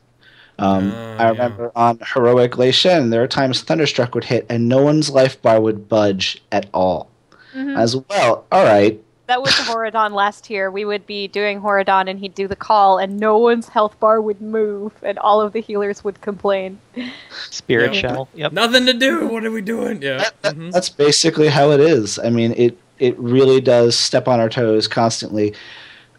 I remember on Heroic Lei Shen, there are times Thunderstruck would hit and no one's life bar would budge at all. As well, all right. That was Horadon last year. We would be doing Horadon and he'd do the call and no one's health bar would move and all of the healers would complain. Spirit Shell. Yep. Nothing to do. What are we doing? Yeah. That's basically how it is. I mean, it really does step on our toes constantly.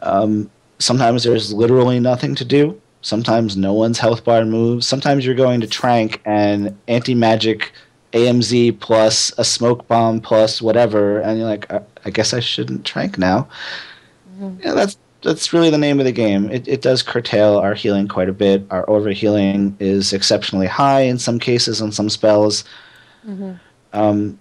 Sometimes there's literally nothing to do. Sometimes no one's health bar moves. Sometimes you're going to Trank and anti-magic AMZ plus a smoke bomb plus whatever, and you're like, I guess I shouldn't Trank now. Yeah, that's really the name of the game. It does curtail our healing quite a bit. Our overhealing is exceptionally high in some cases on some spells. And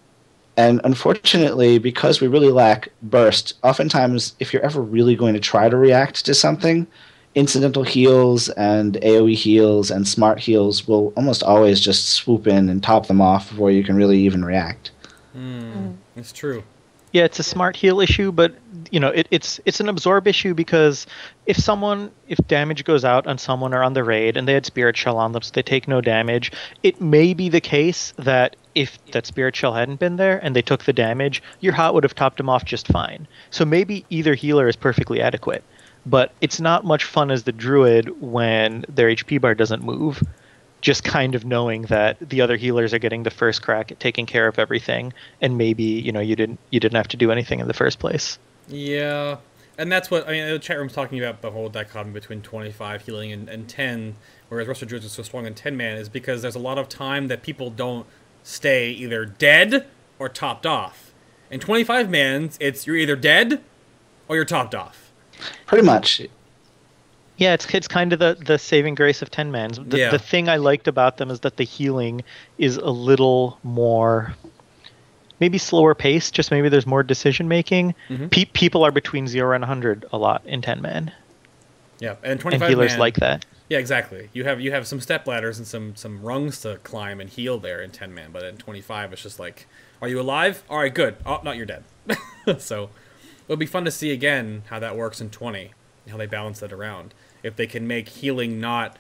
unfortunately, because we really lack burst, oftentimes if you're ever really going to try to react to something, incidental heals and AoE heals and smart heals will almost always just swoop in and top them off before you can really even react. It's true. Yeah, it's a smart heal issue, but you know, it's an absorb issue because if damage goes out on someone or on the raid and they had Spirit Shell on them, so they take no damage, it may be the case that if that Spirit Shell hadn't been there and they took the damage, your hot would have topped them off just fine. So maybe either healer is perfectly adequate. But it's not much fun as the druid when their HP bar doesn't move, just kind of knowing that the other healers are getting the first crack at taking care of everything, and maybe you didn't have to do anything in the first place. Yeah, and that's what I mean. The chat room's talking about the whole dichotomy between 25 healing and 10, whereas Resto Druids are so strong in 10 man, is because there's a lot of time that people don't stay either dead or topped off. In 25 mans, it's you're either dead or you're topped off. Pretty much. Yeah, it's kind of the saving grace of 10 mans. The thing I liked about them is that the healing is a little more, maybe slower paced, just maybe there's more decision making. People are between 0 and 100 a lot in 10 man. Yeah, and 25 and healers man, like that. Yeah, exactly. You have some step ladders and some rungs to climb and heal there in 10 man, but in 25 it's just like, are you alive? All right, good. Oh, no, you're dead. So it'll be fun to see again how that works in 20, how they balance that around. If they can make healing not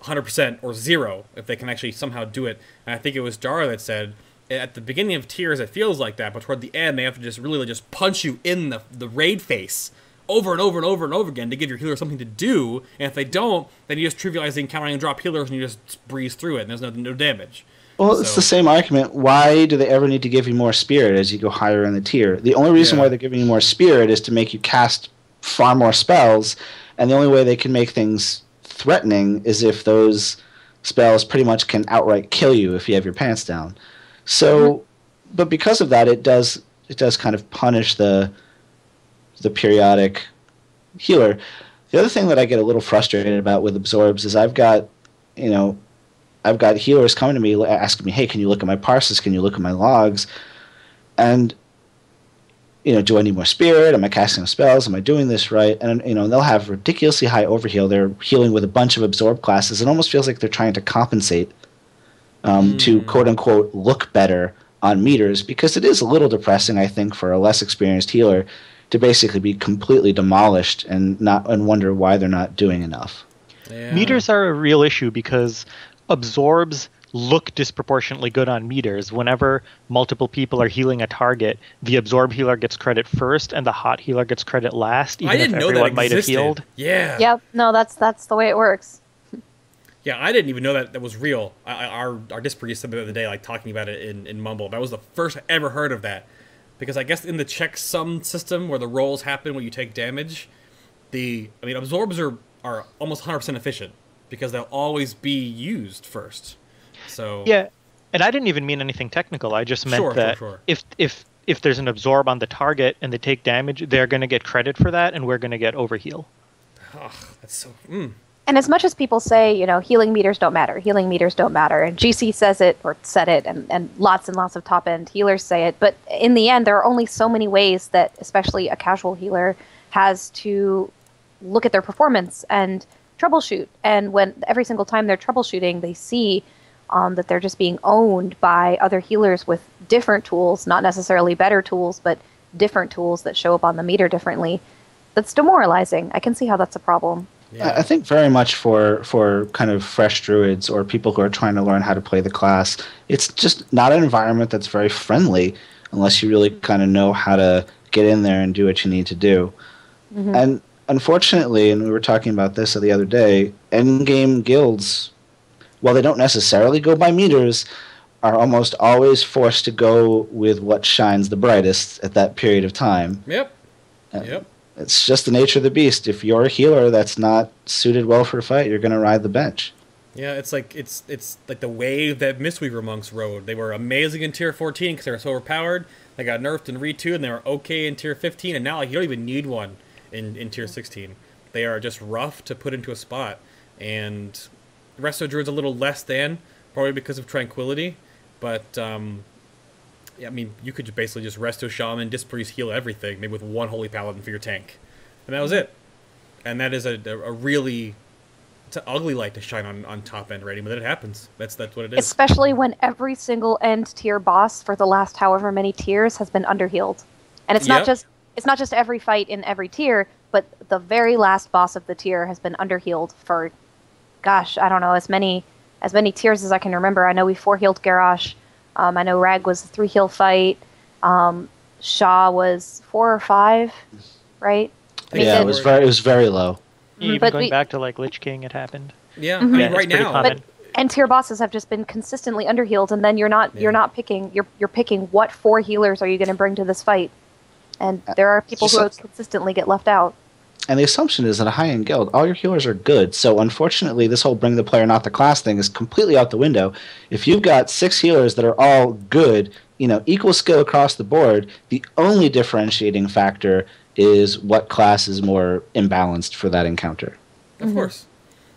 100% or 0, if they can actually somehow do it. And I think it was Dara that said, at the beginning of tiers it feels like that, but toward the end they have to just really just punch you in the raid face over and over and over and over again to give your healer something to do, and if they don't, then you just trivialize the encountering and drop healers and you just breeze through it and there's no damage. Well, it's the same argument. Why do they ever need to give you more spirit as you go higher in the tier? The only reason why they're giving you more spirit is to make you cast far more spells, and the only way they can make things threatening is if those spells pretty much can outright kill you if you have your pants down. So, but because of that, it does kind of punish the periodic healer. The other thing that I get a little frustrated about with absorbs is I've got healers coming to me asking me, hey, can you look at my parses? Can you look at my logs? And, do I need more spirit? Am I casting spells? Am I doing this right? And, they'll have ridiculously high overheal. They're healing with a bunch of absorb classes. It almost feels like they're trying to compensate to, quote-unquote, look better on meters, because it is a little depressing, I think, for a less experienced healer to basically be completely demolished and wonder why they're not doing enough. Yeah. Meters are a real issue because absorbs look disproportionately good on meters. Whenever multiple people are healing a target, the absorb healer gets credit first and the hot healer gets credit last, even I didn't if know everyone that might have existed. healed. Yeah. Yep. No, that's the way it works. Yeah, I didn't even know that was real. Our disc producer the other day, like, talking about it in Mumble. That was the first I ever heard of that. Because I guess in the checksum system, where the rolls happen when you take damage, absorbs are almost 100% efficient. Because they'll always be used first. So yeah, and I didn't even mean anything technical. I just meant if there's an absorb on the target and they take damage, they're going to get credit for that, and we're going to get overheal. Oh, that's so... And as much as people say, healing meters don't matter, and GC says it, or said it, and lots of top-end healers say it, but in the end, there are only so many ways that, especially a casual healer, has to look at their performance and troubleshoot. And when every single time they're troubleshooting, they see that they're just being owned by other healers with different tools, not necessarily better tools, but different tools that show up on the meter differently. That's demoralizing. I can see how that's a problem. Yeah. I think very much for kind of fresh druids or people who are trying to learn how to play the class, it's just not an environment that's very friendly unless you really kind of know how to get in there and do what you need to do. Mm-hmm. And unfortunately, and we were talking about this the other day, endgame guilds, while they don't necessarily go by meters, are almost always forced to go with what shines the brightest at that period of time. Yep. It's just the nature of the beast. If you're a healer that's not suited well for a fight, you're going to ride the bench. Yeah, it's like the wave that Mistweaver monks rode. They were amazing in tier 14 because they were so overpowered. They got nerfed in Re 2, and they were okay in tier 15, and now you don't even need one in tier 16. They are just rough to put into a spot. And Resto Druid's a little less than, probably because of Tranquility. But, yeah, I mean, you could basically just Resto Shaman, Disc Priest, heal everything, maybe with one Holy Paladin for your tank. And that was it. And that is a really... It's an ugly light to shine on top-end rating, but it happens. That's what it is. Especially when every single end-tier boss for the last however many tiers has been underhealed. And it's not just every fight in every tier, but the very last boss of the tier has been underhealed for, gosh, I don't know, as many tiers as I can remember. I know we 4-healed Garrosh. I know Rag was a 3-heal fight. Shaw was 4 or 5, right? Yeah, it was very low. Yeah, even going back to like Lich King, it happened. Yeah, I mean, right now. But end-tier bosses have just been consistently underhealed, and then you're not picking. You're picking what 4 healers are you going to bring to this fight, and there are people who consistently get left out. And the assumption is that a high-end guild, all your healers are good. So unfortunately, this whole bring the player, not the class thing is completely out the window. If you've got 6 healers that are all good, equal skill across the board, the only differentiating factor is what class is more imbalanced for that encounter. Of course.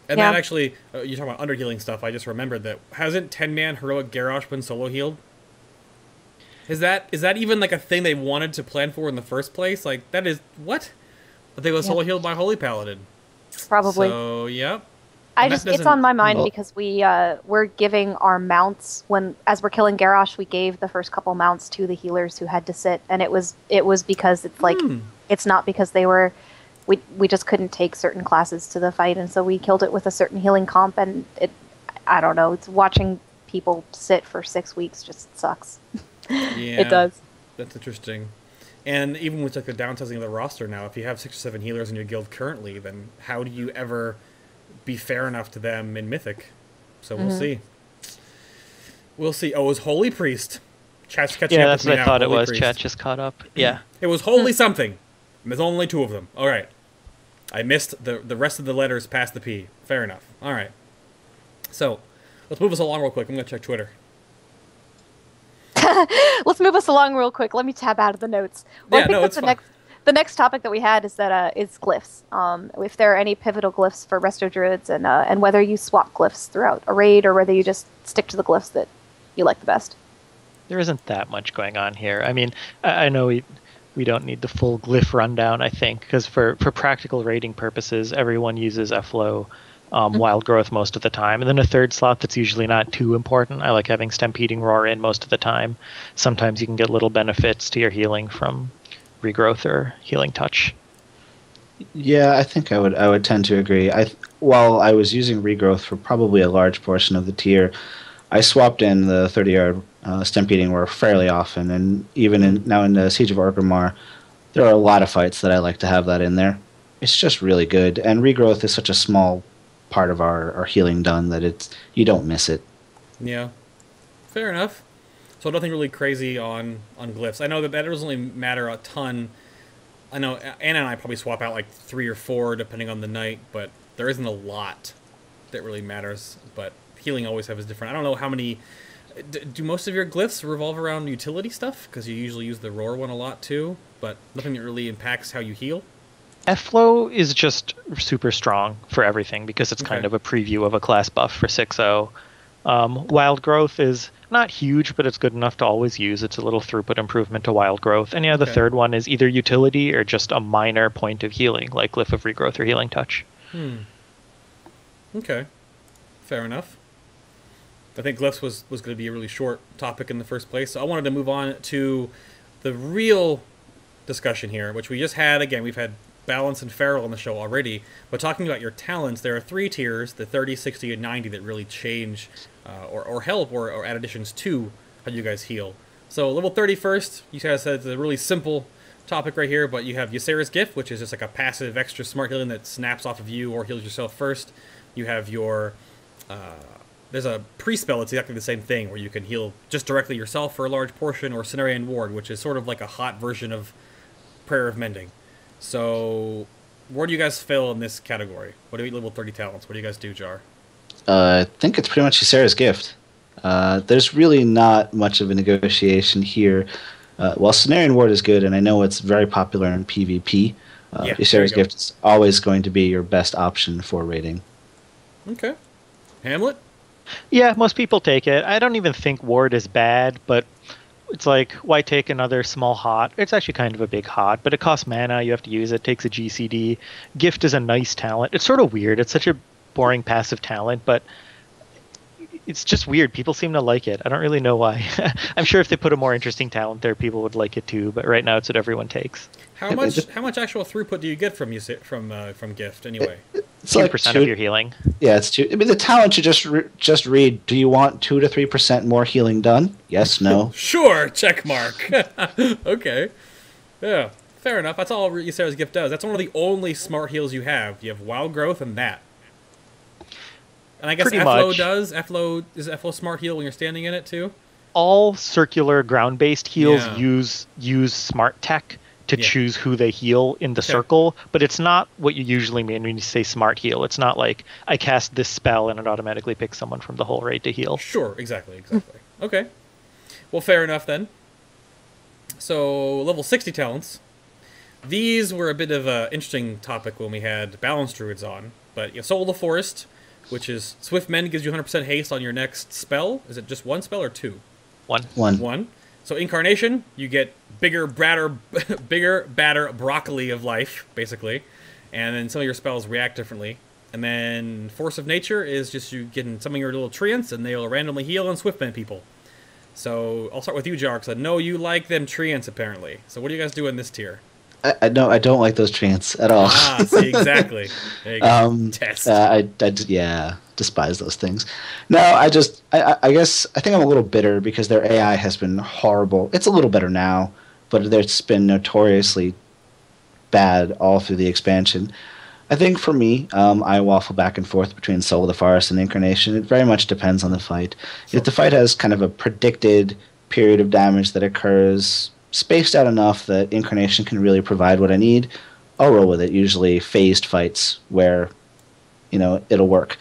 And that actually, you're talking about underhealing stuff, I just remembered that, hasn't 10-man Heroic Garrosh been solo healed? Is that even like a thing they wanted to plan for in the first place? Like, that is, what? But they was solo healed by Holy Paladin. Probably. So, yep. It's on my mind because we're giving our mounts as we're killing Garrosh, we gave the first couple mounts to the healers who had to sit, and it was because it's like it's not because they were we just couldn't take certain classes to the fight, and so we killed it with a certain healing comp, and I don't know, it's watching people sit for 6 weeks just sucks. Yeah, it does. That's interesting. And even with like the downsizing of the roster now, if you have 6 or 7 healers in your guild currently, then how do you ever be fair enough to them in Mythic? So we'll see. We'll see. Oh, it was Holy Priest. Chat's catching up with me now. Yeah, that's what I thought Holy it was. Priest. Chat just caught up. Yeah. It was Holy something. There's only 2 of them. All right. I missed the rest of the letters past the P. Fair enough. All right. So let's move us along real quick. I'm going to check Twitter. Let's move us along real quick. Let me tab out of the notes. Well, yeah, I think that's the next topic that we had is that is glyphs. If there are any pivotal glyphs for Resto Druids, and whether you swap glyphs throughout a raid or whether you just stick to the glyphs that you like the best. There isn't that much going on here. I mean, I know we don't need the full glyph rundown, I think, because for practical raiding purposes, everyone uses FLO Wild Growth most of the time. And then a third slot that's usually not too important. I like having Stampeding Roar in most of the time. Sometimes you can get little benefits to your healing from Regrowth or Healing Touch. Yeah, I think I would tend to agree. While I was using Regrowth for probably a large portion of the tier, I swapped in the 30-yard Stampeding Roar fairly often, and even now in the Siege of Orgrimmar, there are a lot of fights that I like to have that in there. It's just really good, and Regrowth is such a small part of our healing done that you don't miss it. Yeah, fair enough. So nothing really crazy on glyphs. I know that doesn't really matter a ton. I know Anna and I probably swap out like 3 or 4 depending on the night, but there isn't a lot that really matters. But healing always is different. I don't know how many. Do most of your glyphs revolve around utility stuff? Because you usually use the roar one a lot too, but nothing that really impacts how you heal. F-Flow is just super strong for everything because it's kind of a preview of a class buff for 6.0. Wild Growth is not huge, but it's good enough to always use. It's a little throughput improvement to Wild Growth. And yeah, the third one is either utility or just a minor point of healing, like Glyph of Regrowth or Healing Touch. Okay. Fair enough. I think glyphs was going to be a really short topic in the first place, so I wanted to move on to the real discussion here, which we just had. Again, we've had Balance and Feral on the show already, but talking about your talents, there are 3 tiers, the 30, 60, and 90, that really change or help or add additions to how you guys heal. So level 30 first, you guys said it's a really simple topic right here, but you have Ysera's Gift, which is just like a passive extra smart healing that snaps off of you or heals yourself first. You have your... there's a pre-spell that's exactly the same thing, where you can heal just directly yourself for a large portion, or Cenarian Ward, which is sort of like a hot version of Prayer of Mending. So, where do you guys fill in this category? What do you level 30 talents? What do you guys do, Jar? I think it's pretty much Ysera's Gift. There's really not much of a negotiation here. While Cenarian Ward is good, and I know it's very popular in PvP, Ysera's Gift is always going to be your best option for raiding. Okay. Hamlet? Yeah, most people take it. I don't even think Ward is bad, but it's like, why take another small hot? It's actually kind of a big hot, but it costs mana, you have to use it, takes a GCD. Gift is a nice talent. It's sort of weird. It's such a boring passive talent, but it's just weird. People seem to like it. I don't really know why. I'm sure if they put a more interesting talent there, people would like it too, but right now it's what everyone takes. How much actual throughput do you get from Gift anyway? It's like 2% of your healing. Yeah, it's 2. I mean, the talent you just read. Do you want 2 to 3% more healing done? Yes, no. Sure, check mark. Okay, yeah, fair enough. That's all Ysera's Gift does. That's one of the only smart heals you have. You have Wild Growth and that. And I guess F-Flow does. Is F-Flow smart heal when you're standing in it too? All circular ground-based heals use smart tech to choose who they heal in the circle, but it's not what you usually mean when you say smart heal. It's not like I cast this spell and it automatically picks someone from the whole raid to heal. Sure, exactly. Okay. Well, fair enough then. So, level 60 talents. These were a bit of an interesting topic when we had Balance Druids on, but you have Soul of the Forest, which is Swift Mend gives you 100% haste on your next spell. Is it just 1 spell or 2? 1. So Incarnation, you get bigger, badder broccoli of life, basically. And then some of your spells react differently. And then Force of Nature is just you getting some of your little treants, and they'll randomly heal and swiftbend people. So I'll start with you, Jar, because I know you like them treants, apparently. So what do you guys do in this tier? I don't like those treants at all. See, exactly. There you go. Test. I despise those things. No, I guess I think I'm a little bitter because their AI has been horrible. It's a little better now, but it's been notoriously bad all through the expansion. I think for me, I waffle back and forth between Soul of the Forest and Incarnation. It very much depends on the fight. Sure. If the fight has kind of a predicted period of damage that occurs spaced out enough that Incarnation can really provide what I need, I'll roll with it. Usually phased fights where, it'll work.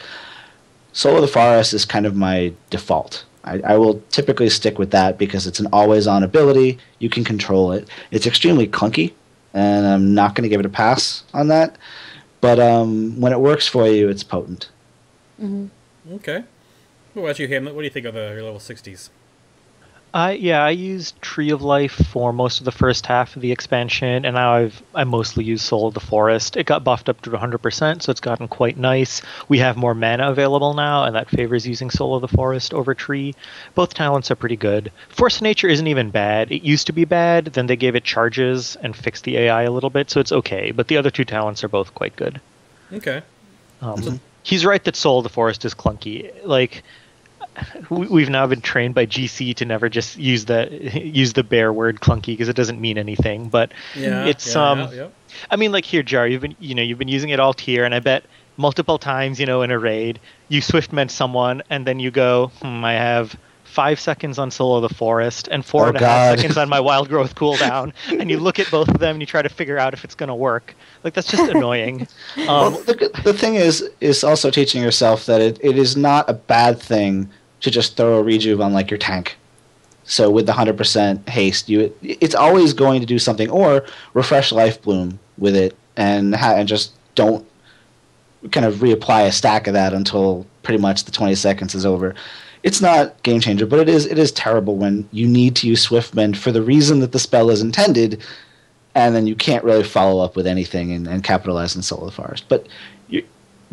Soul of the Forest is kind of my default. I will typically stick with that because it's an always-on ability. You can control it. It's extremely clunky, and I'm not going to give it a pass on that. But when it works for you, it's potent. Mm-hmm. Okay. What about you, Hamlet? What do you think of your level 60s? I used Tree of Life for most of the first half of the expansion, and now I mostly use Soul of the Forest. It got buffed up to 100%, so it's gotten quite nice. We have more mana available now, and that favors using Soul of the Forest over Tree. Both talents are pretty good. Force of Nature isn't even bad. It used to be bad, then they gave it charges and fixed the AI a little bit, so it's okay. But the other two talents are both quite good. Okay. He's right that Soul of the Forest is clunky. Like, we've now been trained by GC to never just use the bare word clunky because it doesn't mean anything. But I mean, like here, Jar, you've been using it all tier, and I bet multiple times, in a raid, you swiftment someone, and then you go, I have 5 seconds on Soul of the Forest and 4.5 seconds on my Wild Growth cooldown, and you look at both of them and you try to figure out if it's going to work. Like, that's just annoying. Well, the thing is also teaching yourself that it is not a bad thing to just throw a rejuve on, like, your tank. So with the 100% haste, it's always going to do something, or refresh Life Bloom with it, and just don't kind of reapply a stack of that until pretty much the 20 seconds is over. It's not game changer, but it is terrible when you need to use Swiftmend for the reason that the spell is intended, and then you can't really follow up with anything and capitalize on Soul of the Forest. But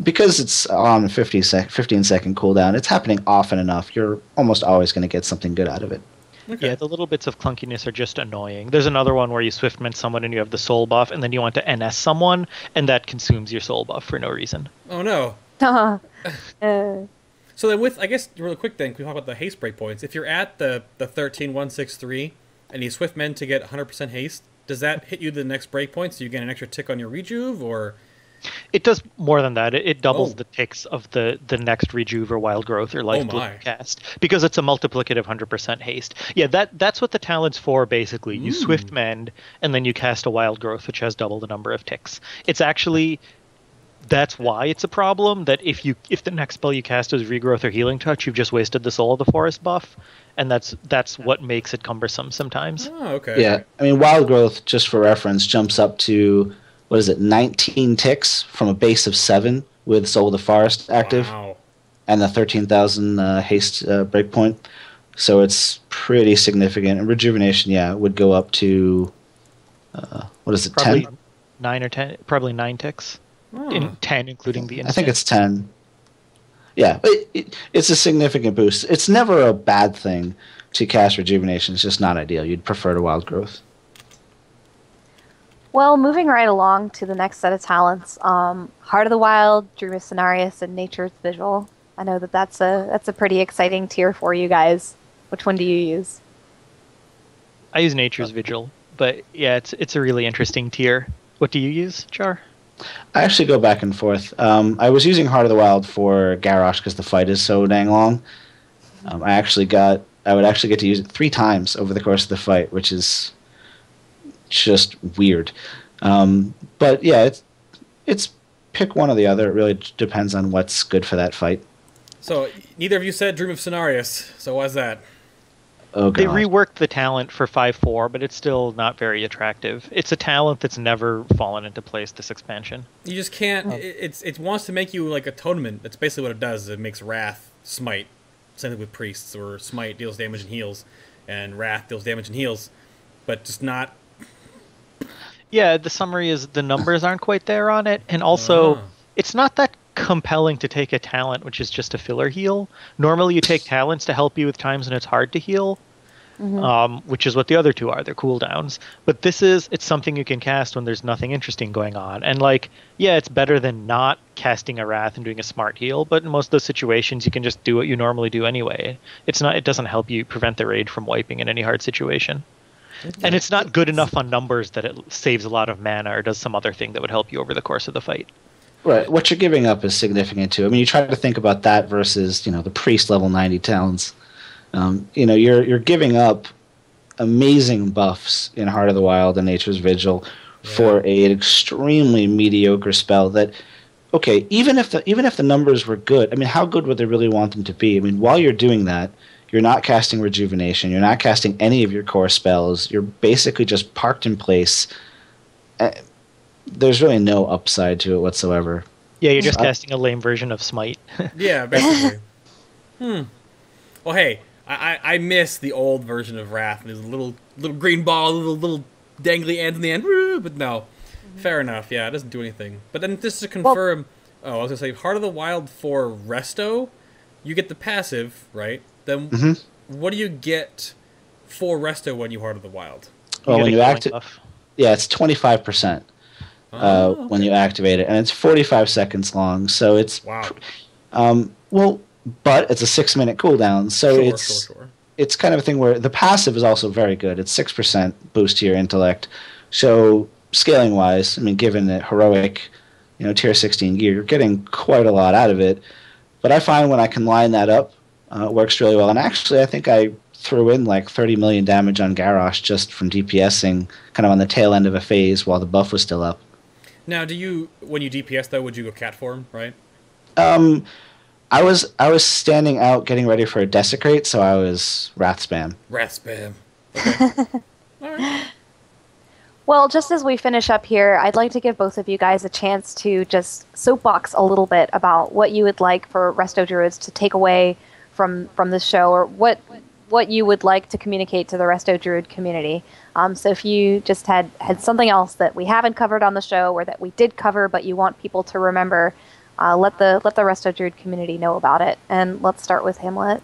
because it's on a 15-second cooldown, it's happening often enough, you're almost always going to get something good out of it. Okay. Yeah, the little bits of clunkiness are just annoying. There's another one where you Swiftmend someone and you have the soul buff, and then you want to NS someone, and that consumes your soul buff for no reason. Oh no. So then I guess, real quick then, can we talk about the haste breakpoints? If you're at the 13-163, and you Swiftmend to get 100% haste, does that hit you the next breakpoint, so you get an extra tick on your rejuve, or...? It does more than that. It doubles the ticks of the next rejuve or wild growth or life bloom cast, because it's a multiplicative 100% haste. Yeah, that's what the talent's for, basically. You Swiftmend, and then you cast a wild growth, which has double the number of ticks. It's actually... That's why it's a problem, that if the next spell you cast is Regrowth or Healing Touch, you've just wasted the Soul of the Forest buff, and that's what makes it cumbersome sometimes. Oh, okay. Yeah, I mean, Wild Growth, just for reference, jumps up to... 19 ticks from a base of 7 with Soul of the Forest active, and the 13,000 haste breakpoint. So it's pretty significant. And Rejuvenation, would go up to, probably 10? 9 or 10, probably 9 ticks. In 10, including the instant. I think it's 10. Yeah, but it's a significant boost. It's never a bad thing to cast Rejuvenation. It's just not ideal. You'd prefer to Wild Growth. Well, moving right along to the next set of talents, Heart of the Wild, Dream of Cenarius, and Nature's Vigil. I know that's a pretty exciting tier for you guys. Which one do you use? I use Nature's Vigil, but yeah, it's a really interesting tier. What do you use, Jar? I actually go back and forth. I was using Heart of the Wild for Garrosh because the fight is so dang long. I would actually get to use it 3 times over the course of the fight, which is just weird. But yeah, it's pick one or the other. It really depends on what's good for that fight. So neither of you said Dream of Cenarius, so why's that? Oh, God. They reworked the talent for 5/4, but it's still not very attractive. It's a talent that's never fallen into place this expansion. You just can't... It wants to make you like Atonement. That's basically what it does. It makes Wrath Smite. Same thing with Priests, or Smite deals damage and heals, and Wrath deals damage and heals, but just not... Yeah, the summary is the numbers aren't quite there on it, and also it's not that compelling to take a talent which is just a filler heal. Normally you take talents to help you with times when it's hard to heal, which is what the other two are. They're cooldowns. But it's something you can cast when there's nothing interesting going on. And it's better than not casting a Wrath and doing a smart heal, but in most of those situations you can just do what you normally do anyway. It doesn't help you prevent the raid from wiping in any hard situation. And it's not good enough on numbers that it saves a lot of mana or does some other thing that would help you over the course of the fight. Right. What you're giving up is significant, too. I mean, you try to think about that versus, the Priest level 90 talents. You're giving up amazing buffs in Heart of the Wild and Nature's Vigil for an extremely mediocre spell that, okay, even if the numbers were good, I mean, how good would they really want them to be? I mean, while you're doing that, you're not casting Rejuvenation. You're not casting any of your core spells. You're basically just parked in place. There's really no upside to it whatsoever. Yeah, you're just casting a lame version of Smite. Yeah, basically. Well, hey, I miss the old version of Wrath. There's a little green ball, little dangly ends in the end. But no, fair enough. Yeah, it doesn't do anything. But then just to confirm, I was gonna say Heart of the Wild for Resto, you get the passive, right? Then what do you get for Resto when you Heart of the Wild? Well, when you activate, it's 25% when you activate it, and it's 45 seconds long. So it's but it's a 6-minute cooldown. So it's kind of a thing where the passive is also very good. It's 6% boost to your intellect. So scaling wise, I mean, given that heroic, tier 16 gear, you're getting quite a lot out of it. But I find when I can line that up, it works really well. And actually, I think I threw in like 30 million damage on Garrosh just from DPSing kind of on the tail end of a phase while the buff was still up. Now, when you DPS though, would you go cat form, right? I was standing out getting ready for a Desecrate, so I was Wrath Spam. Wrath Spam. Okay. All right. Well, just as we finish up here, I'd like to give both of you guys a chance to just soapbox a little bit about what you would like for Resto Druids to take away from this show, or what you would like to communicate to the Resto Druid community. So if you just had something else that we haven't covered on the show, or that we did cover but you want people to remember, let the Resto Druid community know about it. And let's start with Hamlet.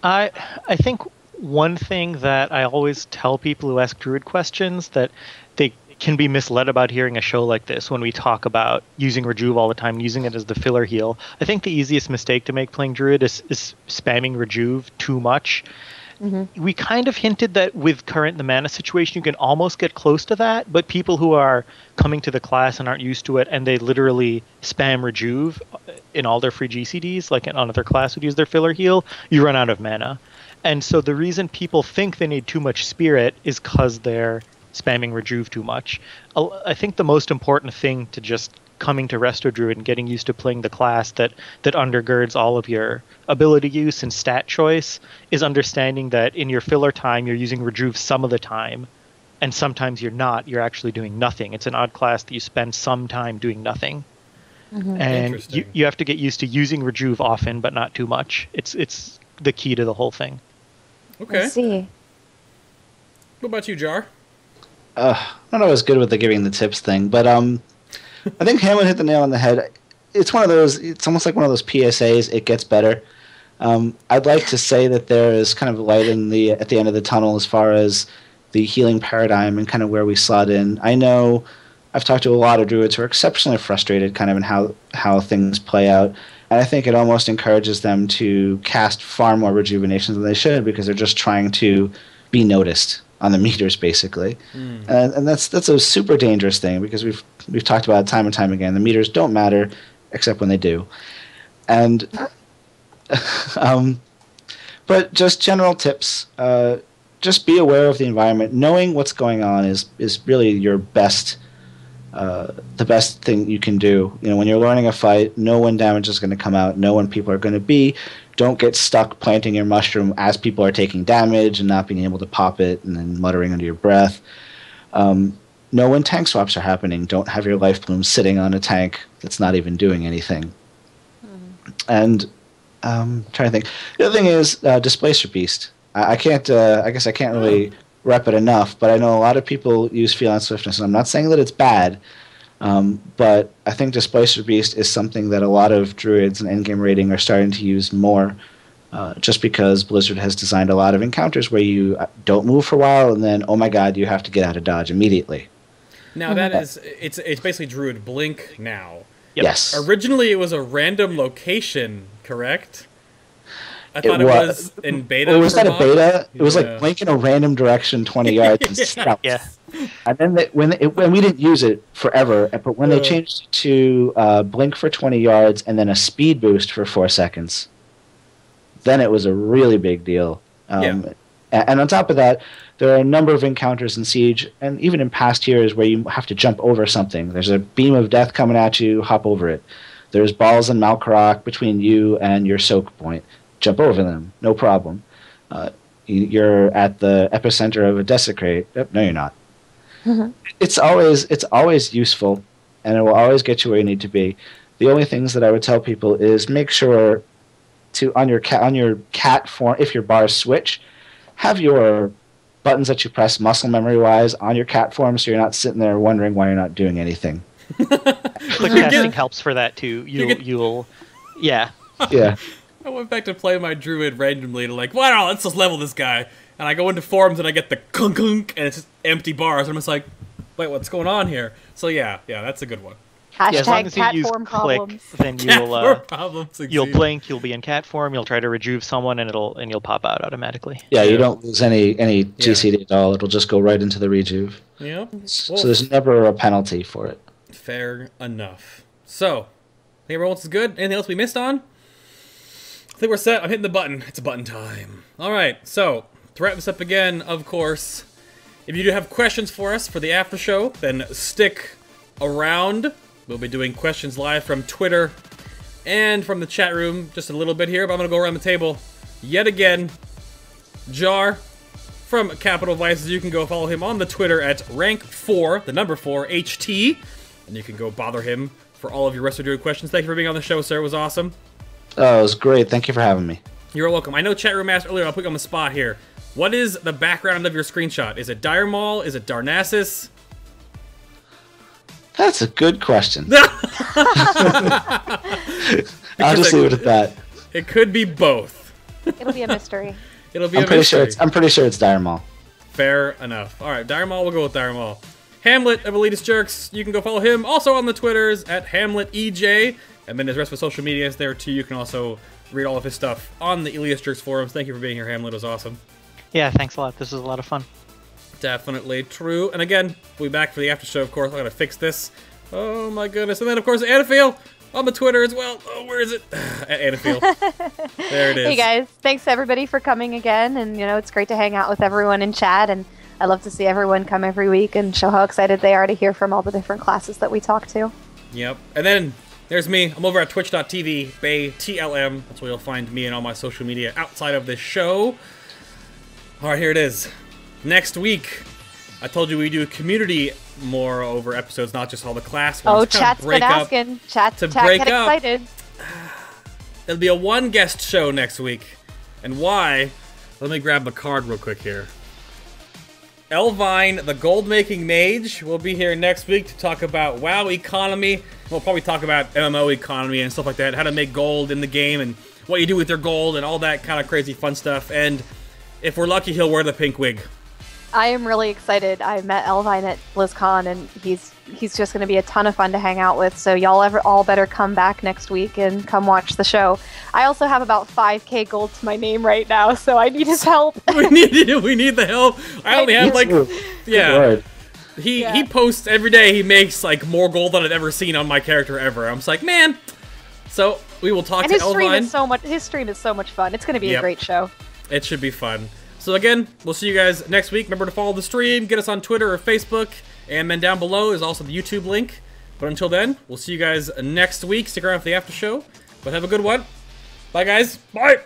I think one thing that I always tell people who ask Druid questions, that they can be misled about hearing a show like this when we talk about using Rejuve all the time, using it as the filler heal. I think the easiest mistake to make playing Druid is spamming Rejuve too much. Mm-hmm. We kind of hinted that with the mana situation, you can almost get close to that, but people who are coming to the class and aren't used to it, and they literally spam Rejuve in all their free GCDs, like another class would use their filler heal, you run out of mana. And so the reason people think they need too much Spirit is because they're spamming Rejuve too much. I think the most important thing to just coming to Resto Druid and getting used to playing the class that undergirds all of your ability use and stat choice is understanding that in your filler time, you're using Rejuve some of the time, and sometimes you're not. You're actually doing nothing. It's an odd class that you spend some time doing nothing. Mm-hmm. And you have to get used to using Rejuve often, but not too much. It's the key to the whole thing. Okay. I see. What about you, Jar? I'm not always good with the giving the tips thing, but I think Hamlet hit the nail on the head. It's one of those. It's almost like one of those PSAs. It gets better. I'd like to say that there is kind of light at the end of the tunnel as far as the healing paradigm and kind of where we slot in. I know I've talked to a lot of druids who are exceptionally frustrated kind of in how things play out. And I think it almost encourages them to cast far more rejuvenations than they should, because they're just trying to be noticed on the meters, basically. And that's a super dangerous thing, because we've talked about it time and time again. The meters don't matter except when they do. And but just general tips. Just be aware of the environment. Knowing what's going on is really your best. The best thing you can do. When you're learning a fight, know when damage is going to come out, know when people are going to be. Don't get stuck planting your mushroom as people are taking damage and not being able to pop it and then muttering under your breath. Know when tank swaps are happening. Don't have your life bloom sitting on a tank that's not even doing anything. And trying to think. The other thing is Displacer Beast. I guess I can't really rep it enough, but I know a lot of people use Feline Swiftness, and I'm not saying that it's bad, but I think Displacer Beast is something that a lot of druids and endgame rating are starting to use more, just because Blizzard has designed a lot of encounters where you don't move for a while, and then, oh my god, you have to get out of dodge immediately. Now it's basically Druid Blink now. Yep. Yes. Originally it was a random location, correct? I thought it was in beta. Was that a beta? It was like blink in a random direction 20 yards and sprout. Yeah. And then when we didn't use it forever, but when they changed it to blink for 20 yards and then a speed boost for 4 seconds, then it was a really big deal. And on top of that, there are a number of encounters in Siege, and even in past years, where you have to jump over something. There's a beam of death coming at you, hop over it. There's balls and Malkarok between you and your soak point. Jump over them, no problem. You're at the epicenter of a Desecrate. No, you're not. Mm-hmm. It's always useful, and it will always get you where you need to be. The only things that I would tell people is make sure to on your cat form, if your bars switch, have your buttons that you press muscle memory wise on your cat form, so you're not sitting there wondering why you're not doing anything. Click casting helps for that too. You'll yeah. I went back to play my druid randomly to wow, let's just level this guy. And I go into forums and I get the kunk kunk and it's just empty bars. I'm just like, wait, what's going on here? So yeah, that's a good one. As long as you use click, then you'll blink, you'll be in cat form, you'll try to rejuve someone, and you'll pop out automatically. Yeah, you don't lose any GCD at all. It'll just go right into the rejuve. Yeah. So there's never a penalty for it. Fair enough. So, I think everyone else is good. Anything else we missed on? I think we're set. I'm hitting the button. It's button time. Alright, so, to wrap this up again, of course, if you do have questions for us for the after show, then stick around. We'll be doing questions live from Twitter and from the chat room just a little bit here, but I'm going to go around the table yet again. Jar from Capital Vices, you can go follow him on the Twitter at rank4, the number 4, HT, and you can go bother him for all of your Resto Druid questions. Thank you for being on the show, sir. It was awesome. Oh, it was great. Thank you for having me. You're welcome. I know chat room asked earlier, I'll put you on the spot here. What is the background of your screenshot? Is it Dire Maul? Is it Darnassus? That's a good question. I'll just leave it at that. It could be both. It'll be a mystery. It'll be a mystery. I'm pretty sure it's Dire Maul. Fair enough. Alright, Dire Maul, we'll go with Dire Maul. Hamlet of Elitist Jerks, you can go follow him also on the Twitters at HamletEJ. And then his rest of social media is there too. You can also read all of his stuff on the Elitist Jerks forums. Thank you for being here, Hamlet. It was awesome. Yeah, thanks a lot. This was a lot of fun. Definitely true. And again, we'll be back for the after show, of course. I gotta fix this. Oh my goodness. And then, of course, Anafeel on the Twitter as well. Oh, where is it? At Anafeel. There it is. Hey guys, thanks everybody for coming again. And you know, it's great to hang out with everyone in chat. And I love to see everyone come every week and show how excited they are to hear from all the different classes that we talk to. Yep. And then there's me. I'm over at twitch.tv, BayTLM. That's where you'll find me and all my social media outside of this show. Alright, here it is. Next week, I told you we do community more over episodes, not just all the class ones. Oh, chat's been asking. Chat get excited. It'll be a one guest show next week. And why? Let me grab the card real quick here. Elvine, the gold making mage, will be here next week to talk about WoW economy. We'll probably talk about MMO economy and stuff like that, how to make gold in the game and what you do with your gold and all that kind of crazy fun stuff. And if we're lucky, he'll wear the pink wig. I am really excited. I met Elvine at BlizzCon, and he's just going to be a ton of fun to hang out with. So y'all all better come back next week and come watch the show. I also have about 5k gold to my name right now, so I need his help. we need the help. I only have like, yeah. He posts every day. He makes like more gold than I've ever seen on my character ever. I'm just like, man. So we will talk to Elvine. His stream is so much fun. It's going to be a great show. It should be fun. So again, we'll see you guys next week. Remember to follow the stream, get us on Twitter or Facebook, and then down below is also the YouTube link. But until then, we'll see you guys next week. Stick around for the after show, but have a good one. Bye, guys. Bye.